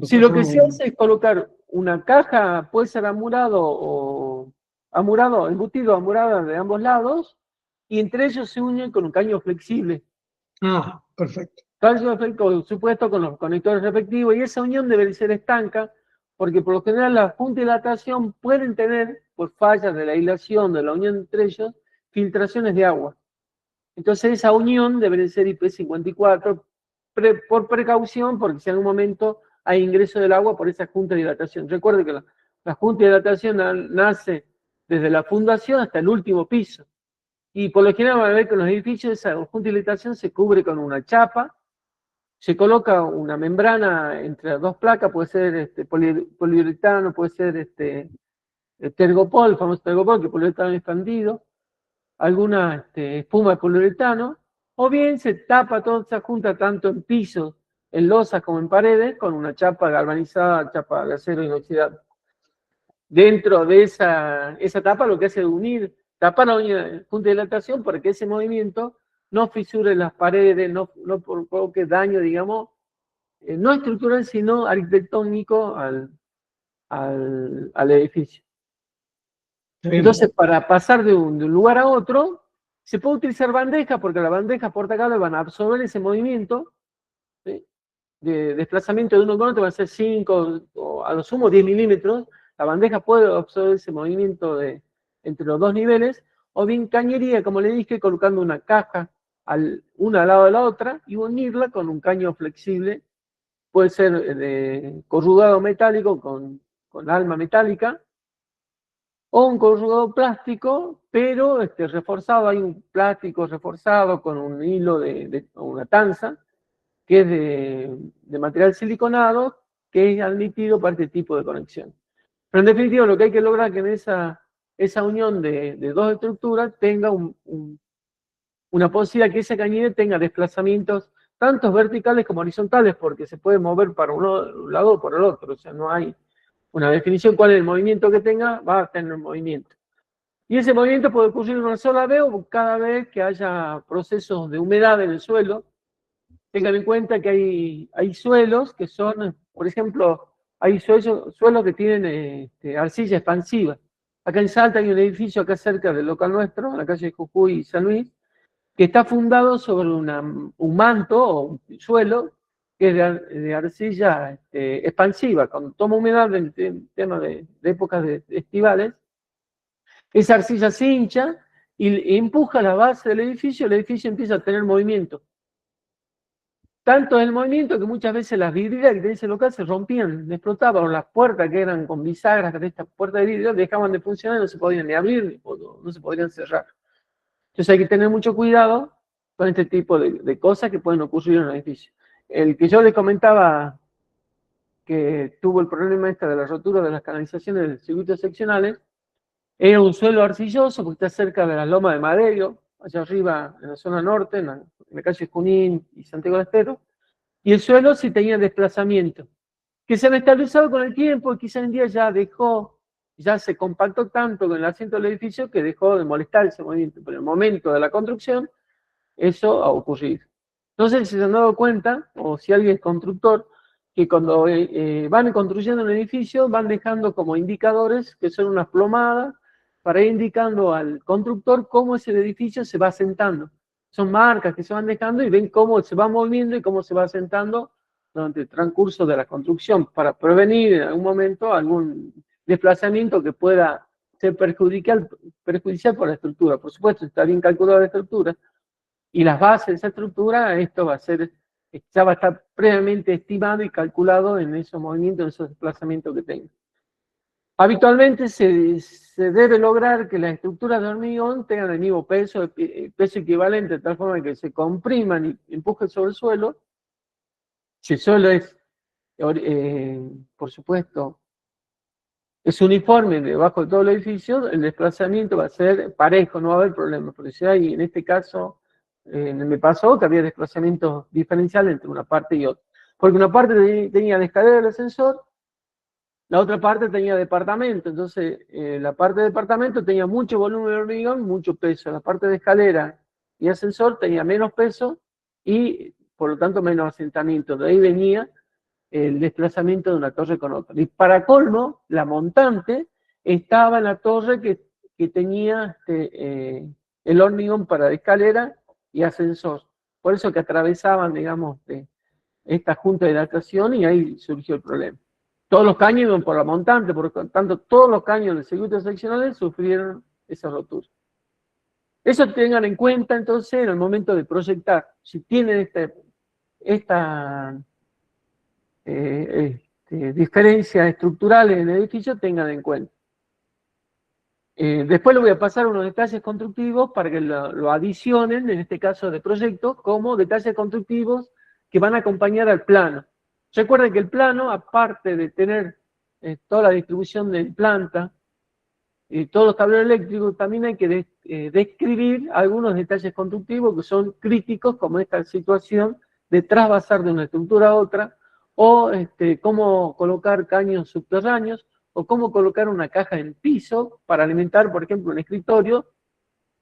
Si lo que se hace es colocar una caja, puede ser embutido amurado de ambos lados, y entre ellos se unen con un caño flexible. Ah, perfecto. Caño por supuesto con los conectores respectivos, y esa unión debe ser estanca, porque por lo general las puntas de dilatación pueden tener, por fallas de la hilación de la unión entre ellos, filtraciones de agua. Entonces esa unión debe ser IP54 por precaución, porque si en algún momento hay ingreso del agua por esa junta de dilatación. Recuerde que la junta de dilatación nace desde la fundación hasta el último piso. Y por lo general van a ver que en los edificios esa junta de dilatación se cubre con una chapa, se coloca una membrana entre las dos placas, puede ser poliuretano, puede ser tergopol, el famoso tergopol, que es poliuretano expandido, alguna espuma de poliuretano, o bien se tapa toda esa junta tanto en pisos, en losas como en paredes, con una chapa galvanizada, chapa de acero inoxidable. Dentro de esa tapa lo que hace es unir, tapar la junta de dilatación para que ese movimiento no fisure las paredes, no provoque daño, digamos, no estructural, sino arquitectónico al edificio. Entonces, para pasar de un lugar a otro, se puede utilizar bandejas, porque las bandejas portacables van a absorber ese movimiento, ¿sí?, de desplazamiento de uno con otro, va a ser 5 o a lo sumo 10 milímetros. La bandeja puede absorber ese movimiento entre los dos niveles, o bien cañería, como le dije, colocando una caja una al lado de la otra y unirla con un caño flexible. Puede ser de corrugado metálico con alma metálica, o un corrugado plástico, pero reforzado. Hay un plástico reforzado con un hilo una tanza, que es de material siliconado, que es admitido para este tipo de conexión. Pero en definitiva, lo que hay que lograr es que en esa unión de dos estructuras tenga una posibilidad que esa cañería tenga desplazamientos tanto verticales como horizontales, porque se puede mover para un lado o por el otro. O sea, no hay una definición cuál es el movimiento que tenga, va a tener movimiento. Y ese movimiento puede ocurrir una sola vez o cada vez que haya procesos de humedad en el suelo. Tengan en cuenta que hay suelos que son, por ejemplo, hay suelos que tienen arcilla expansiva. Acá en Salta hay un edificio acá cerca del local nuestro, en la calle Jujuy y San Luis, que está fundado sobre un manto o un suelo que es de arcilla expansiva. Cuando toma humedad en tema de épocas estivales, esa arcilla se hincha y empuja la base del edificio, el edificio empieza a tener movimiento. Tanto el movimiento que muchas veces las vidrieras que tenía ese local se rompían, explotaban, o las puertas que eran con bisagras, de estas puertas de vidrio, dejaban de funcionar y no se podían ni abrir, no se podían cerrar. Entonces hay que tener mucho cuidado con este tipo de cosas que pueden ocurrir en un edificio. El que yo le comentaba que tuvo el problema de la rotura de las canalizaciones de circuitos seccionales, era un suelo arcilloso porque está cerca de las lomas de Madero, allá arriba en la zona norte, en la calle Junín y Santiago del Estero, y el suelo sí tenía desplazamiento, que se han estabilizado con el tiempo y quizá en día ya se compactó tanto con el asiento del edificio que dejó de molestar ese movimiento, pero en el momento de la construcción eso ha ocurrido. No sé si se han dado cuenta, o si alguien es constructor, que cuando van construyendo un edificio van dejando como indicadores, que son unas plomadas, para ir indicando al constructor cómo ese edificio se va asentando. Son marcas que se van dejando y ven cómo se va moviendo y cómo se va asentando durante el transcurso de la construcción, para prevenir en algún momento algún desplazamiento que pueda ser perjudicial para la estructura. Por supuesto, está bien calculada la estructura, y las bases de esa estructura, esto ya va a estar previamente estimado y calculado en esos movimientos, en esos desplazamientos que tenga. Habitualmente se debe lograr que las estructuras de hormigón tengan el mismo peso equivalente, de tal forma que se compriman y empujen sobre el suelo. Si el suelo es, por supuesto, es uniforme debajo de todo el edificio, el desplazamiento va a ser parejo, no va a haber problema. Porque si hay, en este caso, me pasó que había desplazamientos diferenciales entre una parte y otra. Porque una parte tenía la escalera del ascensor, la otra parte tenía departamento. Entonces, la parte de departamento tenía mucho volumen de hormigón, mucho peso. La parte de escalera y ascensor tenía menos peso y, por lo tanto, menos asentamiento. De ahí venía el desplazamiento de una torre con otra. Y para colmo, la montante estaba en la torre que tenía el hormigón para escalera y ascensor. Por eso que atravesaban, digamos, esta junta de datación y ahí surgió el problema. Todos los caños iban por la montante, por lo tanto, todos los caños del circuito seccional sufrieron esa rotura. Eso tengan en cuenta entonces en el momento de proyectar. Si tienen esta diferencias estructurales en el edificio, tengan en cuenta. Después le voy a pasar unos detalles constructivos para que lo adicionen, en este caso de proyecto, como detalles constructivos que van a acompañar al plano. Recuerden que el plano, aparte de tener toda la distribución de planta y todos los tableros eléctricos, también hay que describir algunos detalles constructivos que son críticos, como esta situación de trasvasar de una estructura a otra, o cómo colocar caños subterráneos, o cómo colocar una caja en piso para alimentar, por ejemplo, un escritorio,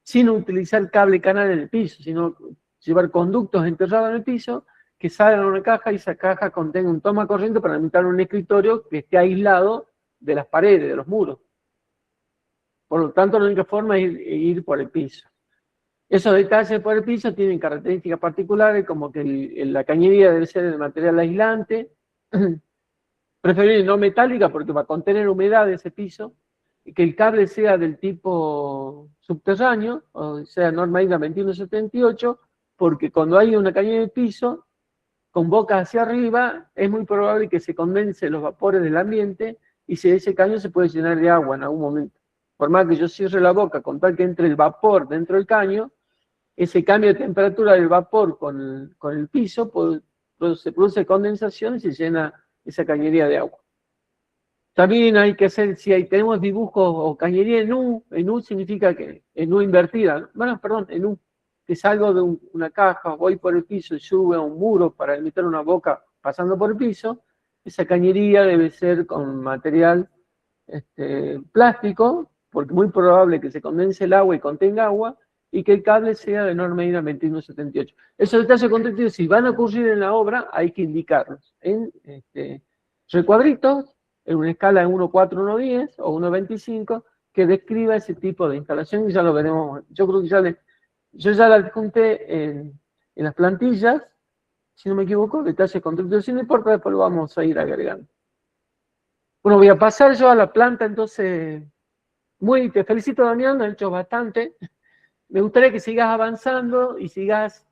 sin utilizar cable canal en el piso, sino llevar conductos enterrados en el piso que salgan a una caja y esa caja contenga un toma corriente para alimentar un escritorio que esté aislado de las paredes, de los muros. Por lo tanto, la única forma es ir por el piso. Esos detalles por el piso tienen características particulares, como que la cañería debe ser de material aislante, preferible no metálica porque va a contener humedad ese piso, y que el cable sea del tipo subterráneo, o sea, norma ISA 2178, porque cuando hay una cañería de piso, con boca hacia arriba, es muy probable que se condensen los vapores del ambiente, y si ese caño se puede llenar de agua en algún momento. Por más que yo cierre la boca con tal que entre el vapor dentro del caño, ese cambio de temperatura del vapor con el piso, se produce condensación y se llena esa cañería de agua. También hay que hacer, si tenemos dibujos o cañería en U significa que, en U invertida, bueno, perdón, en U, que salgo de una caja, voy por el piso y sube a un muro para emitir una boca pasando por el piso, esa cañería debe ser con material plástico, porque es muy probable que se condense el agua y contenga agua, y que el cable sea de norma ISA 2178. Esos detalles constructivos, si van a ocurrir en la obra, hay que indicarlos en recuadritos, en una escala de 1.4, 1.10 o 1.25, que describa ese tipo de instalación, y ya lo veremos. Yo creo que yo ya la adjunté en las plantillas, si no me equivoco, detalles constructivos, si no importa, después lo vamos a ir agregando. Bueno, voy a pasar yo a la planta, entonces, te felicito, Damián, has hecho bastante. Me gustaría que sigas avanzando y sigas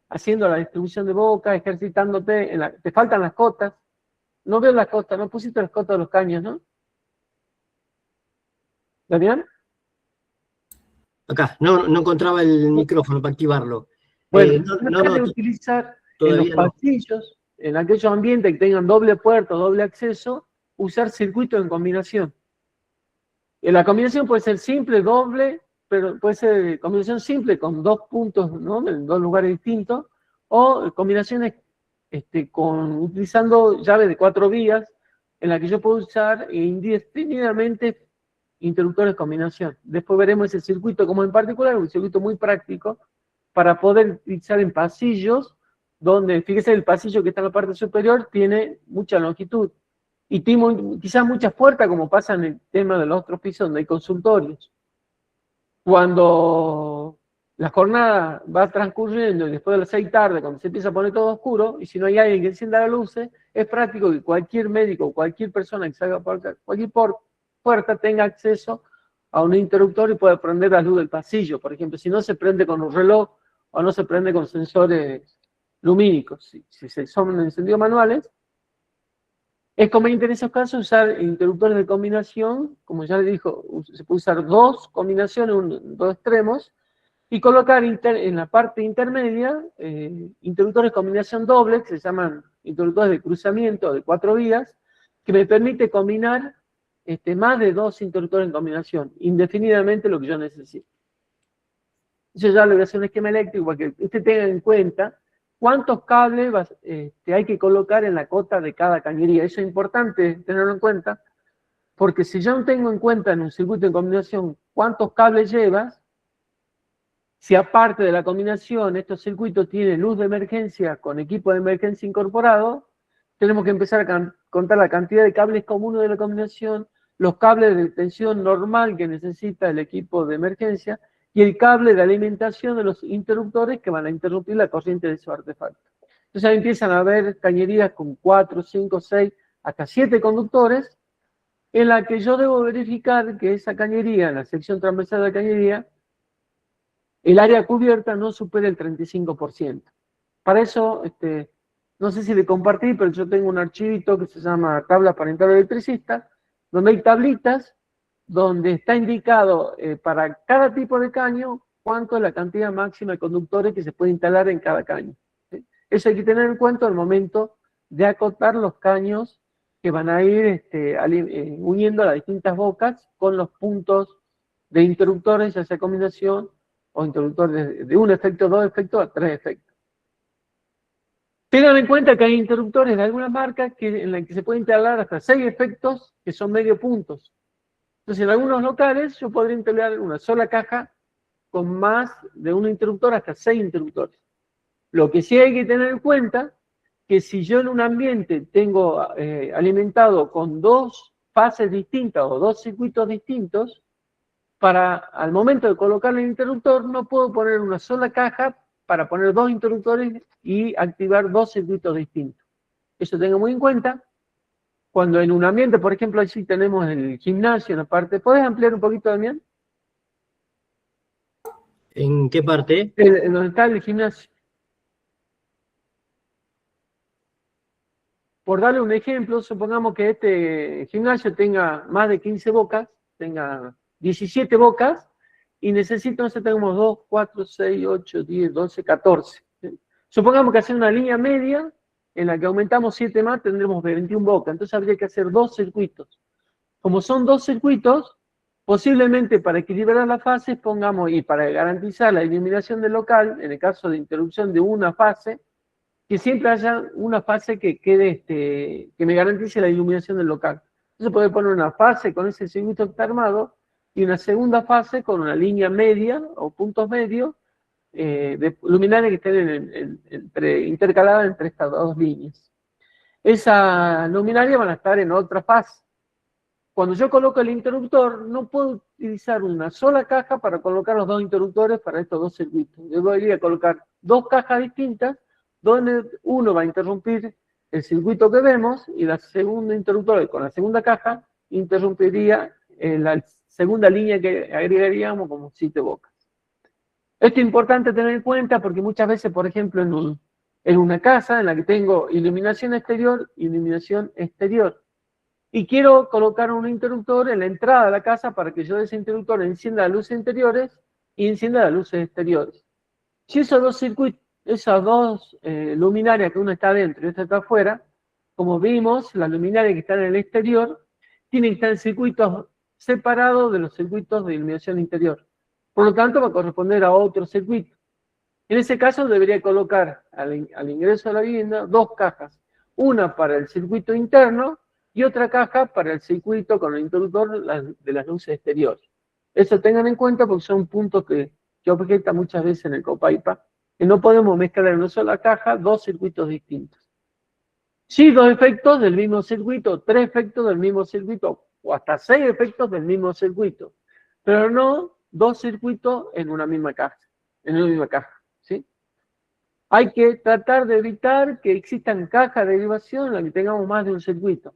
haciendo la distribución de boca, ejercitándote. Te faltan las cotas. No veo las cotas, no pusiste las cotas de los caños, ¿no? ¿Damián? Acá, no encontraba el micrófono para activarlo. Bueno, trata de utilizar en los pasillos, en aquellos ambientes que tengan doble puerta, doble acceso, usar circuitos en combinación. La combinación puede ser simple, doble, pero puede ser combinación simple con dos puntos, ¿no? En dos lugares distintos, o combinaciones utilizando llaves de 4 vías, en la que yo puedo usar indefinidamente interruptores de combinación. Después veremos ese circuito como en particular, un circuito muy práctico, para poder utilizar en pasillos, donde, fíjese, el pasillo que está en la parte superior tiene mucha longitud, y tiene quizás muchas puertas, como pasa en el tema de los otros pisos donde hay consultorios. Cuando la jornada va transcurriendo y después de las 6 tarde, cuando se empieza a poner todo oscuro, y si no hay alguien que encienda las luces, es práctico que cualquier médico o cualquier persona que salga por cualquier puerta tenga acceso a un interruptor y pueda prender la luz del pasillo. Por ejemplo, si no se prende con un reloj o no se prende con sensores lumínicos. Si son encendidos manuales, es conveniente en esos casos usar interruptores de combinación, como ya le dijo, se puede usar dos combinaciones, dos extremos, y colocar en la parte intermedia interruptores de combinación doble, que se llaman interruptores de cruzamiento de 4 vías, que me permite combinar más de 2 interruptores en combinación, indefinidamente lo que yo necesito. Yo ya le voy a hacer un esquema eléctrico para que usted tenga en cuenta cuántos cables hay que colocar en la cota de cada cañería. Eso es importante tenerlo en cuenta, porque si yo no tengo en cuenta en un circuito de combinación cuántos cables llevas, si aparte de la combinación estos circuitos tienen luz de emergencia con equipo de emergencia incorporado, tenemos que empezar a contar la cantidad de cables comunes de la combinación, los cables de tensión normal que necesita el equipo de emergencia y el cable de alimentación de los interruptores que van a interrumpir la corriente de esos artefactos. Entonces ahí empiezan a haber cañerías con 4, 5, 6, hasta 7 conductores, en la que yo debo verificar que esa cañería, en la sección transversal de la cañería, el área cubierta no supere el 35%. Para eso, no sé si le compartí, pero yo tengo un archivito que se llama Tablas para instalador electricista, donde hay tablitas donde está indicado para cada tipo de caño cuánto es la cantidad máxima de conductores que se puede instalar en cada caño. ¿Sí? Eso hay que tener en cuenta al momento de acotar los caños que van a ir uniendo las distintas bocas con los puntos de interruptores, ya sea combinación o interruptores de un efecto, dos efectos a tres efectos. Tengan en cuenta que hay interruptores de algunas marcas en las que se pueden instalar hasta 6 efectos que son medio puntos. Entonces, en algunos locales yo podría instalar una sola caja con más de un interruptor, hasta 6 interruptores. Lo que sí hay que tener en cuenta que si yo en un ambiente tengo alimentado con 2 fases distintas o 2 circuitos distintos, al momento de colocar el interruptor no puedo poner una sola caja para poner 2 interruptores y activar 2 circuitos distintos. Eso tenga muy en cuenta. Cuando en un ambiente, por ejemplo, así tenemos el gimnasio en la parte, ¿podés ampliar un poquito, Damián? ¿En qué parte? En donde está el gimnasio. Por darle un ejemplo, supongamos que este gimnasio tenga más de 15 bocas, tenga 17 bocas, y necesito, tenemos 2, 4, 6, 8, 10, 12, 14. ¿Sí? Supongamos que hacer una línea media, en la que aumentamos 7 más, tendremos 21 bocas. Entonces habría que hacer 2 circuitos. Como son 2 circuitos, posiblemente para equilibrar las fases pongamos, y para garantizar la iluminación del local, en el caso de interrupción de una fase, que siempre haya una fase que quede, que me garantice la iluminación del local. Entonces puede poner una fase con ese circuito que está armado y una segunda fase con una línea media o puntos medios de luminarias que estén intercaladas entre estas 2 líneas. Esas luminarias van a estar en otra fase. Cuando yo coloco el interruptor, no puedo utilizar una sola caja para colocar los 2 interruptores para estos 2 circuitos. Yo debería colocar 2 cajas distintas, donde uno va a interrumpir el circuito que vemos, y la segunda interruptor con la segunda caja interrumpiría la segunda línea que agregaríamos como 7 bocas. Esto es importante tener en cuenta porque muchas veces, por ejemplo, en una casa en la que tengo iluminación exterior, y quiero colocar un interruptor en la entrada de la casa para que yo de ese interruptor encienda las luces interiores y encienda las luces exteriores. Si esos 2 circuitos, esas 2 luminarias que uno está adentro y otra está afuera, como vimos, las luminarias que están en el exterior tienen que estar en circuitos separados de los circuitos de iluminación interior. Por lo tanto, va a corresponder a otro circuito. En ese caso, debería colocar al ingreso de la vivienda 2 cajas. Una para el circuito interno y otra caja para el circuito con el interruptor de las luces exteriores. Eso tengan en cuenta porque son puntos que objeta muchas veces en el Copaipa, que no podemos mezclar en una sola caja 2 circuitos distintos. Sí, 2 efectos del mismo circuito, 3 efectos del mismo circuito, o hasta 6 efectos del mismo circuito, pero no 2 circuitos en una misma caja, ¿sí? Hay que tratar de evitar que existan cajas de derivación en las que tengamos más de un circuito.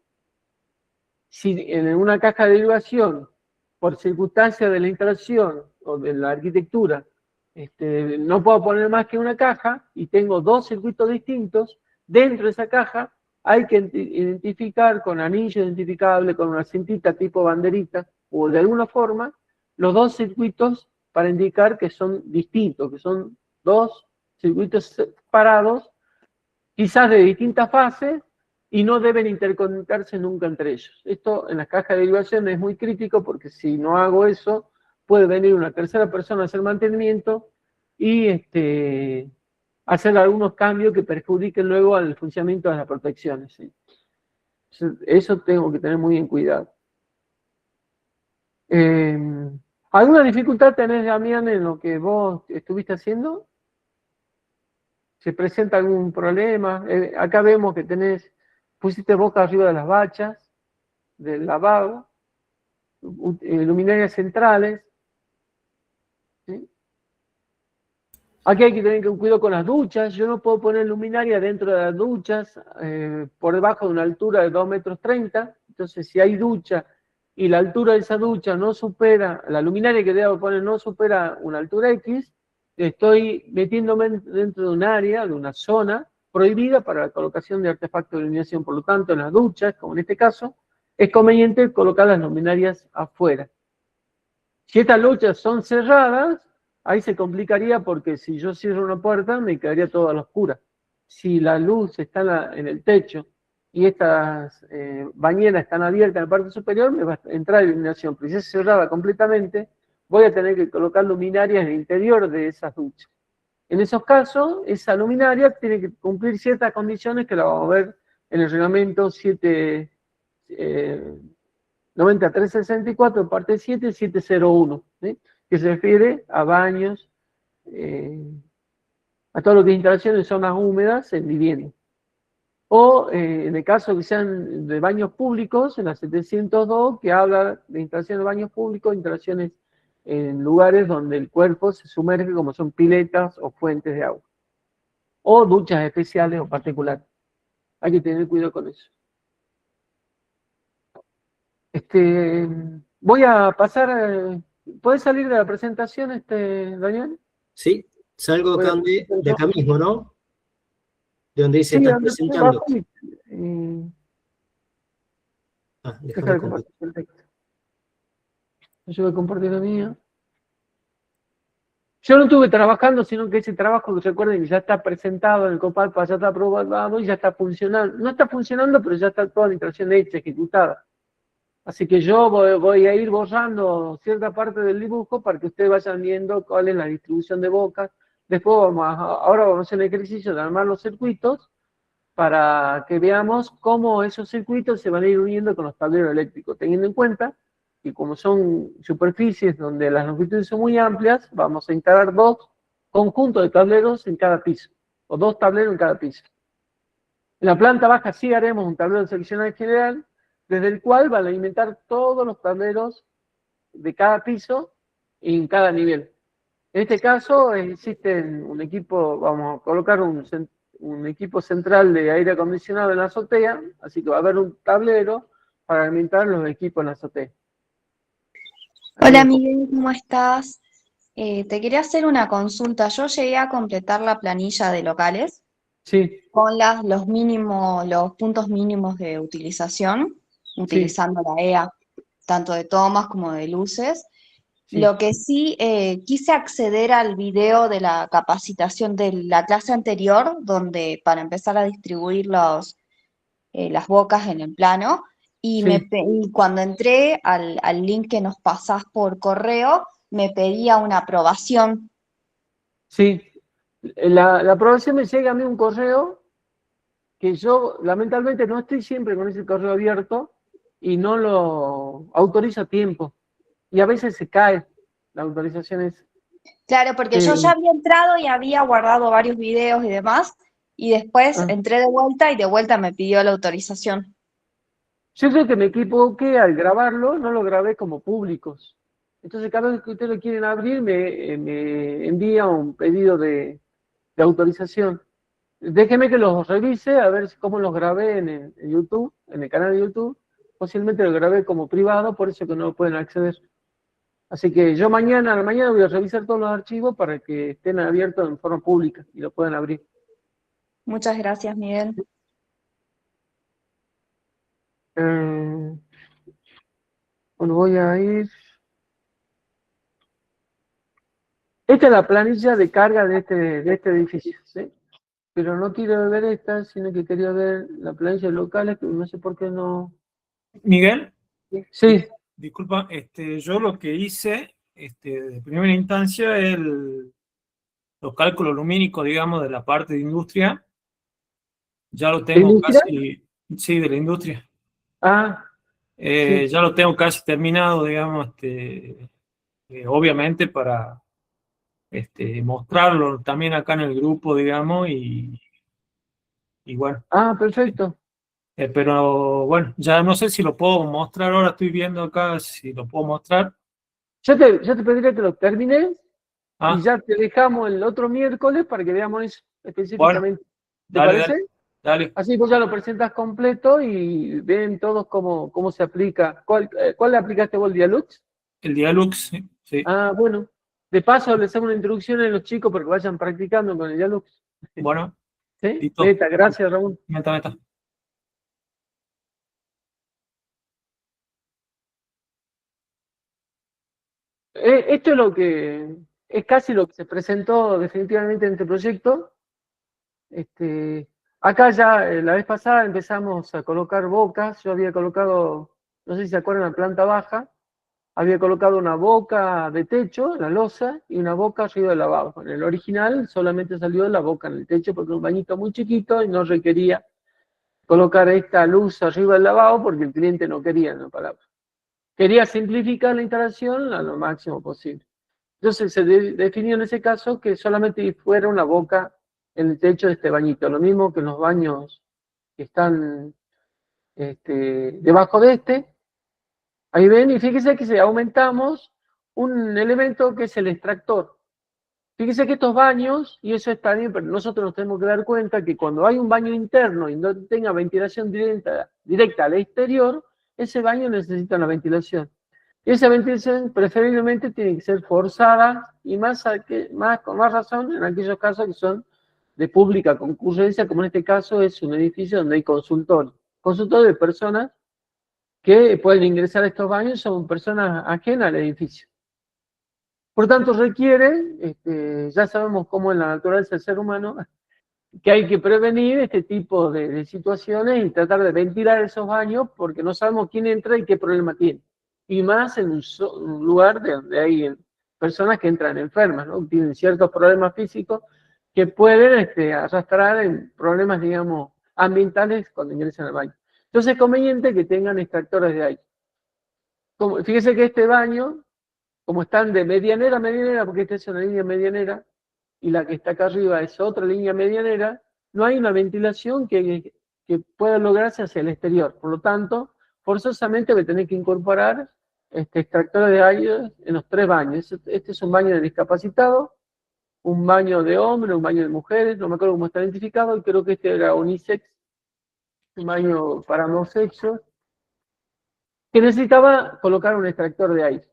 Si en una caja de derivación, por circunstancia de la instalación o de la arquitectura, no puedo poner más que una caja y tengo 2 circuitos distintos, dentro de esa caja hay que identificar con anillo identificable, con una cintita tipo banderita, o de alguna forma, los 2 circuitos para indicar que son distintos, que son 2 circuitos separados, quizás de distintas fases, y no deben interconectarse nunca entre ellos. Esto en las cajas de derivación es muy crítico porque si no hago eso, puede venir una tercera persona a hacer mantenimiento y hacer algunos cambios que perjudiquen luego al funcionamiento de las protecciones. ¿Sí? Eso tengo que tener muy en cuidado. ¿Alguna dificultad tenés, Damián, en lo que vos estuviste haciendo? ¿Se presenta algún problema? Acá vemos que tenés pusiste boca arriba de las bachas, del lavabo, luminarias centrales. ¿Sí? Aquí hay que tener cuidado con las duchas. Yo no puedo poner luminaria dentro de las duchas por debajo de una altura de 2,30 m. Entonces, si hay ducha y la altura de esa ducha no supera, la luminaria que debo poner no supera una altura X, estoy metiéndome dentro de un área, de una zona prohibida para la colocación de artefactos de iluminación. Por lo tanto, en las duchas, como en este caso, es conveniente colocar las luminarias afuera. Si estas duchas son cerradas, ahí se complicaría porque si yo cierro una puerta me quedaría toda a la oscura. Si la luz está en el techo y estas bañeras están abiertas en la parte superior, me va a entrar iluminación. Pero si es cerrada completamente, voy a tener que colocar luminarias en el interior de esas duchas. En esos casos, esa luminaria tiene que cumplir ciertas condiciones que la vamos a ver en el reglamento 9364, parte 7, 701, ¿sí? Que se refiere a baños, a todo lo que es instalación en zonas húmedas en vivienda. O en el caso que sean de baños públicos, en la 702, que habla de instalación de baños públicos, instalaciones en lugares donde el cuerpo se sumerge, como son piletas o fuentes de agua. O duchas especiales o particulares. Hay que tener cuidado con eso. Voy a pasar. ¿Puedes salir de la presentación, Daniel? Sí, salgo acá de acá mismo, ¿no? De donde dice Sí, estás presentando. Deja de compartir el texto. Yo voy a compartir la mía. Yo no estuve trabajando, sino que ese trabajo, recuerden, ya está presentado en el Copalpa, ya está aprobado y ya está funcionando. No está funcionando, pero ya está toda la instalación hecha, ejecutada. Así que yo voy a ir borrando cierta parte del dibujo para que ustedes vayan viendo cuál es la distribución de bocas. Después ahora vamos a hacer el ejercicio de armar los circuitos para que veamos cómo esos circuitos se van a ir uniendo con los tableros eléctricos, teniendo en cuenta que como son superficies donde las longitudes son muy amplias, vamos a instalar 2 conjuntos de tableros en cada piso, o 2 tableros en cada piso. En la planta baja sí haremos un tablero de seleccionado general, desde el cual van a alimentar todos los tableros de cada piso y en cada nivel. En este caso existe un equipo, vamos a colocar un equipo central de aire acondicionado en la azotea, así que va a haber un tablero para alimentar los equipos en la azotea. Hola Miguel, ¿cómo estás? Te quería hacer una consulta. Yo llegué a completar la planilla de locales Sí. con los puntos mínimos de utilización, utilizando la EA, tanto de tomas como de luces. Sí. Lo que sí quise acceder al video de la capacitación de la clase anterior, donde para empezar a distribuir las bocas en el plano, y cuando entré al link que nos pasás por correo, me pedía una aprobación. Sí, la aprobación me llega a mí un correo que yo lamentablemente no estoy siempre con ese correo abierto y no lo autorizo a tiempo. Y a veces se cae la autorización. Claro, porque yo ya había entrado y había guardado varios videos y demás, y después entré de vuelta y de vuelta me pidió la autorización. Yo creo que me equivoqué al grabarlo, no lo grabé como públicos. Entonces cada vez que ustedes lo quieren abrir me envía un pedido de autorización. Déjeme que los revise a ver cómo los grabé en YouTube, en el canal de YouTube. Posiblemente lo grabé como privado, por eso que no pueden acceder. Así que yo mañana voy a revisar todos los archivos para que estén abiertos en forma pública y lo puedan abrir. Muchas gracias, Miguel. Bueno, voy a ir. Esta es la planilla de carga de este edificio, ¿sí? Pero no quiero ver esta, sino que quería ver la planilla de locales, que no sé por qué no. Miguel. Sí. Disculpa, yo lo que hice de primera instancia es los cálculos lumínicos, digamos, de la parte de industria. Ya lo tengo casi, sí, de la industria. Sí. Ya lo tengo casi terminado, digamos, obviamente para mostrarlo también acá en el grupo, digamos, y bueno. Perfecto. Pero bueno, ya no sé si lo puedo mostrar ahora, estoy viendo acá si lo puedo mostrar. Yo te pediría que lo termines y Ah, ya te dejamos el otro miércoles para que veamos eso bueno, específicamente. ¿Te dale, parece? dale. Así vos ya lo presentas completo y ven todos cómo se aplica. ¿Cuál le aplicaste vos, el Dialux? El Dialux, sí, sí. Ah, bueno. De paso, les hago una introducción a los chicos para que vayan practicando con el Dialux. Bueno, ¿Sí? listo. Meta, gracias, Raúl. Meta. Esto es casi lo que se presentó definitivamente en este proyecto. Acá ya la vez pasada empezamos a colocar bocas. Yo había colocado, no sé si se acuerdan, la planta baja. Había colocado una boca de techo, la losa, y una boca arriba del lavabo. En el original solamente salió la boca en el techo porque era un bañito muy chiquito y no requería colocar esta luz arriba del lavabo porque el cliente no quería, en una palabra. Quería simplificar la instalación a lo máximo posible. Entonces se definió en ese caso que solamente fuera una boca en el techo de este bañito. Lo mismo que en los baños que están debajo de este. Ahí ven, y fíjense que si aumentamos un elemento que es el extractor. Fíjense que estos baños, y eso está bien, pero nosotros nos tenemos que dar cuenta que cuando hay un baño interno y no tenga ventilación directa al exterior, ese baño necesita una ventilación. Y esa ventilación preferiblemente tiene que ser forzada y con más razón en aquellos casos que son de pública concurrencia, como en este caso es un edificio donde hay consultorios. Consultorios de personas que pueden ingresar a estos baños son personas ajenas al edificio. Por tanto, requiere, ya sabemos cómo es la naturaleza del ser humano, que hay que prevenir este tipo de situaciones y tratar de ventilar esos baños porque no sabemos quién entra y qué problema tiene. Y más en un lugar donde hay personas que entran enfermas, ¿no? Tienen ciertos problemas físicos que pueden arrastrar en problemas, digamos, ambientales cuando ingresan al baño. Entonces es conveniente que tengan extractores de aire. Fíjese que este baño, como están de medianera a medianera, porque esta es una línea medianera, y la que está acá arriba es otra línea medianera, no hay una ventilación que pueda lograrse hacia el exterior. Por lo tanto, forzosamente voy a tener que incorporar extractores de aire en los tres baños. Este es un baño de discapacitados, un baño de hombres, un baño de mujeres, no me acuerdo cómo está identificado, y creo que este era unisex, un baño para ambos sexos, que necesitaba colocar un extractor de aire.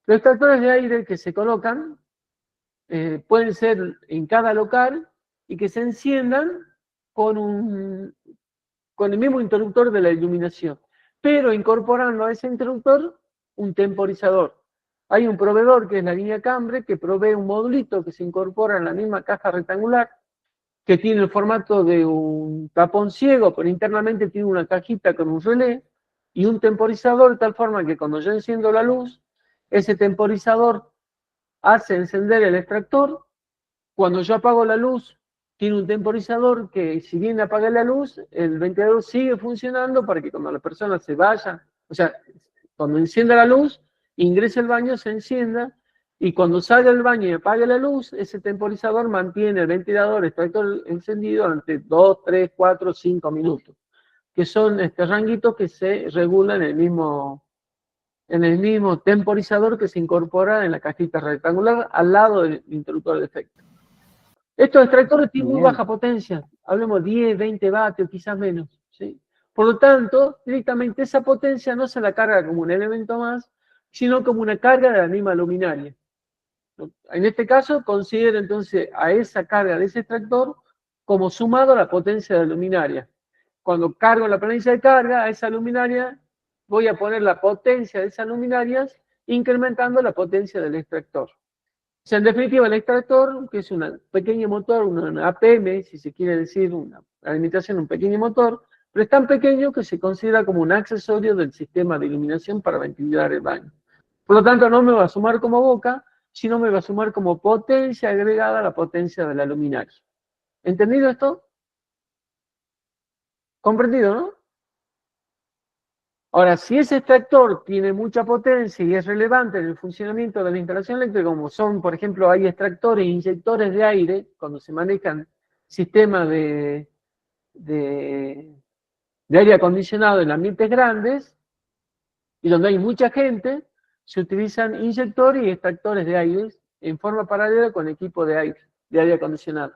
Los extractores de aire que se colocan pueden ser en cada local y que se enciendan con el mismo interruptor de la iluminación, pero incorporando a ese interruptor un temporizador. Hay un proveedor que es la línea Cambre que provee un modulito que se incorpora en la misma caja rectangular que tiene el formato de un tapón ciego, pero internamente tiene una cajita con un relé y un temporizador de tal forma que cuando yo enciendo la luz, ese temporizador hace encender el extractor. Cuando yo apago la luz, tiene un temporizador que si bien apaga la luz, el ventilador sigue funcionando para que cuando la persona se vaya, o sea, cuando encienda la luz, ingrese al baño, se encienda, y cuando salga del baño y apague la luz, ese temporizador mantiene el ventilador extractor encendido durante 2, 3, 4, 5 minutos, que son ranguitos que se regulan en el mismo temporizador que se incorpora en la cajita rectangular al lado del interruptor de efecto. Estos extractores tienen muy baja potencia, hablemos 10, 20 vatios, quizás menos, ¿sí? Por lo tanto, directamente esa potencia no se la carga como un elemento más, sino como una carga de la misma luminaria. En este caso, considero entonces a esa carga de ese extractor como sumado a la potencia de la luminaria. Cuando cargo la planilla de carga, a esa luminaria voy a poner la potencia de esas luminarias, incrementando la potencia del extractor. O sea, en definitiva, el extractor, que es un pequeño motor, una APM, si se quiere decir, una alimentación, un pequeño motor, pero es tan pequeño que se considera como un accesorio del sistema de iluminación para ventilar el baño. Por lo tanto, no me va a sumar como boca, sino me va a sumar como potencia agregada a la potencia de la luminaria. ¿Entendido esto? ¿Comprendido, no? Ahora, si ese extractor tiene mucha potencia y es relevante en el funcionamiento de la instalación eléctrica, como son, por ejemplo, hay extractores e inyectores de aire, cuando se manejan sistemas de de aire acondicionado en ambientes grandes y donde hay mucha gente, se utilizan inyectores y extractores de aire en forma paralela con equipo de aire acondicionado.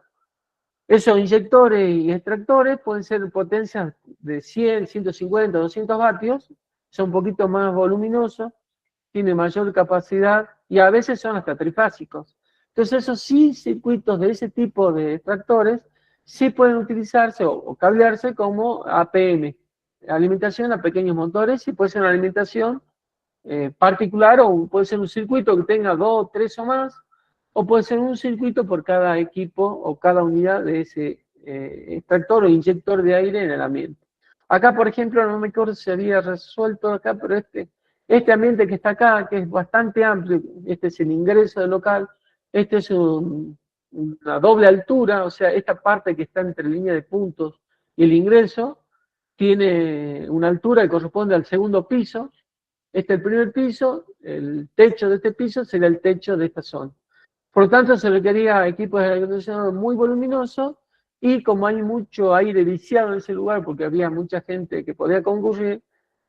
Esos inyectores y extractores pueden ser potencias de 100, 150, 200 vatios, son un poquito más voluminosos, tienen mayor capacidad y a veces son hasta trifásicos. Entonces esos sí circuitos de ese tipo de extractores sí pueden utilizarse o cablearse como APM, alimentación a pequeños motores, y puede ser una alimentación particular o puede ser un circuito que tenga 2, 3 o más, o puede ser un circuito por cada equipo o cada unidad de ese extractor o inyector de aire en el ambiente. Acá, por ejemplo, no me acuerdo si se había resuelto acá, pero este ambiente que está acá, que es bastante amplio, este es el ingreso del local, este es una doble altura, o sea, esta parte que está entre línea de puntos y el ingreso, tiene una altura que corresponde al segundo piso. Este es el primer piso, el techo de este piso sería el techo de esta zona. Por lo tanto, se requería equipos de aire acondicionado muy voluminosos, y como hay mucho aire viciado en ese lugar, porque había mucha gente que podía concurrir,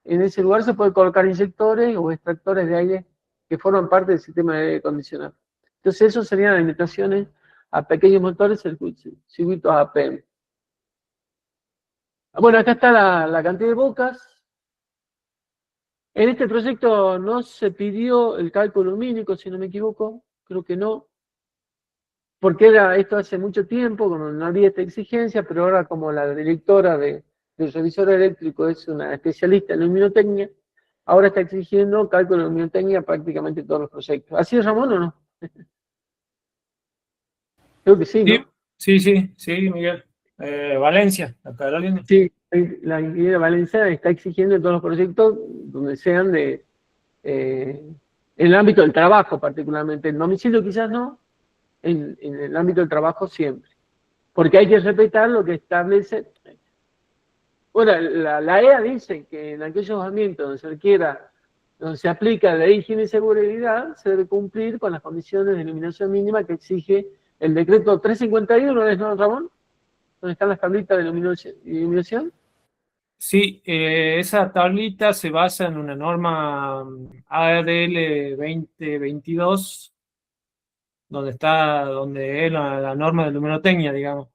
en ese lugar se puede colocar inyectores o extractores de aire que forman parte del sistema de aire acondicionado. Entonces, eso serían alimentaciones a pequeños motores, circuitos APM. Bueno, acá está la cantidad de bocas. En este proyecto no se pidió el cálculo lumínico, si no me equivoco, creo que no, porque esto hace mucho tiempo, cuando no había esta exigencia, pero ahora como la directora del revisor eléctrico es una especialista en luminotecnia, ahora está exigiendo cálculo de luminotecnia prácticamente todos los proyectos. ¿Así es, Ramón, o no? Creo que sí, ¿no? Sí, Miguel. Valencia, acá de la línea. Sí, la ingeniera Valencia está exigiendo en todos los proyectos donde sean en el ámbito del trabajo particularmente. En domicilio quizás no, en el ámbito del trabajo siempre. Porque hay que respetar lo que establece. Bueno, la EA dice que en aquellos ambientes donde se aplica la ley de higiene y seguridad, se debe cumplir con las condiciones de iluminación mínima que exige el decreto 351, ¿no, Ramón? ¿Dónde están las tablitas de iluminación? Sí, esa tablita se basa en una norma ADL 2022, donde es la norma de luminotecnia, digamos.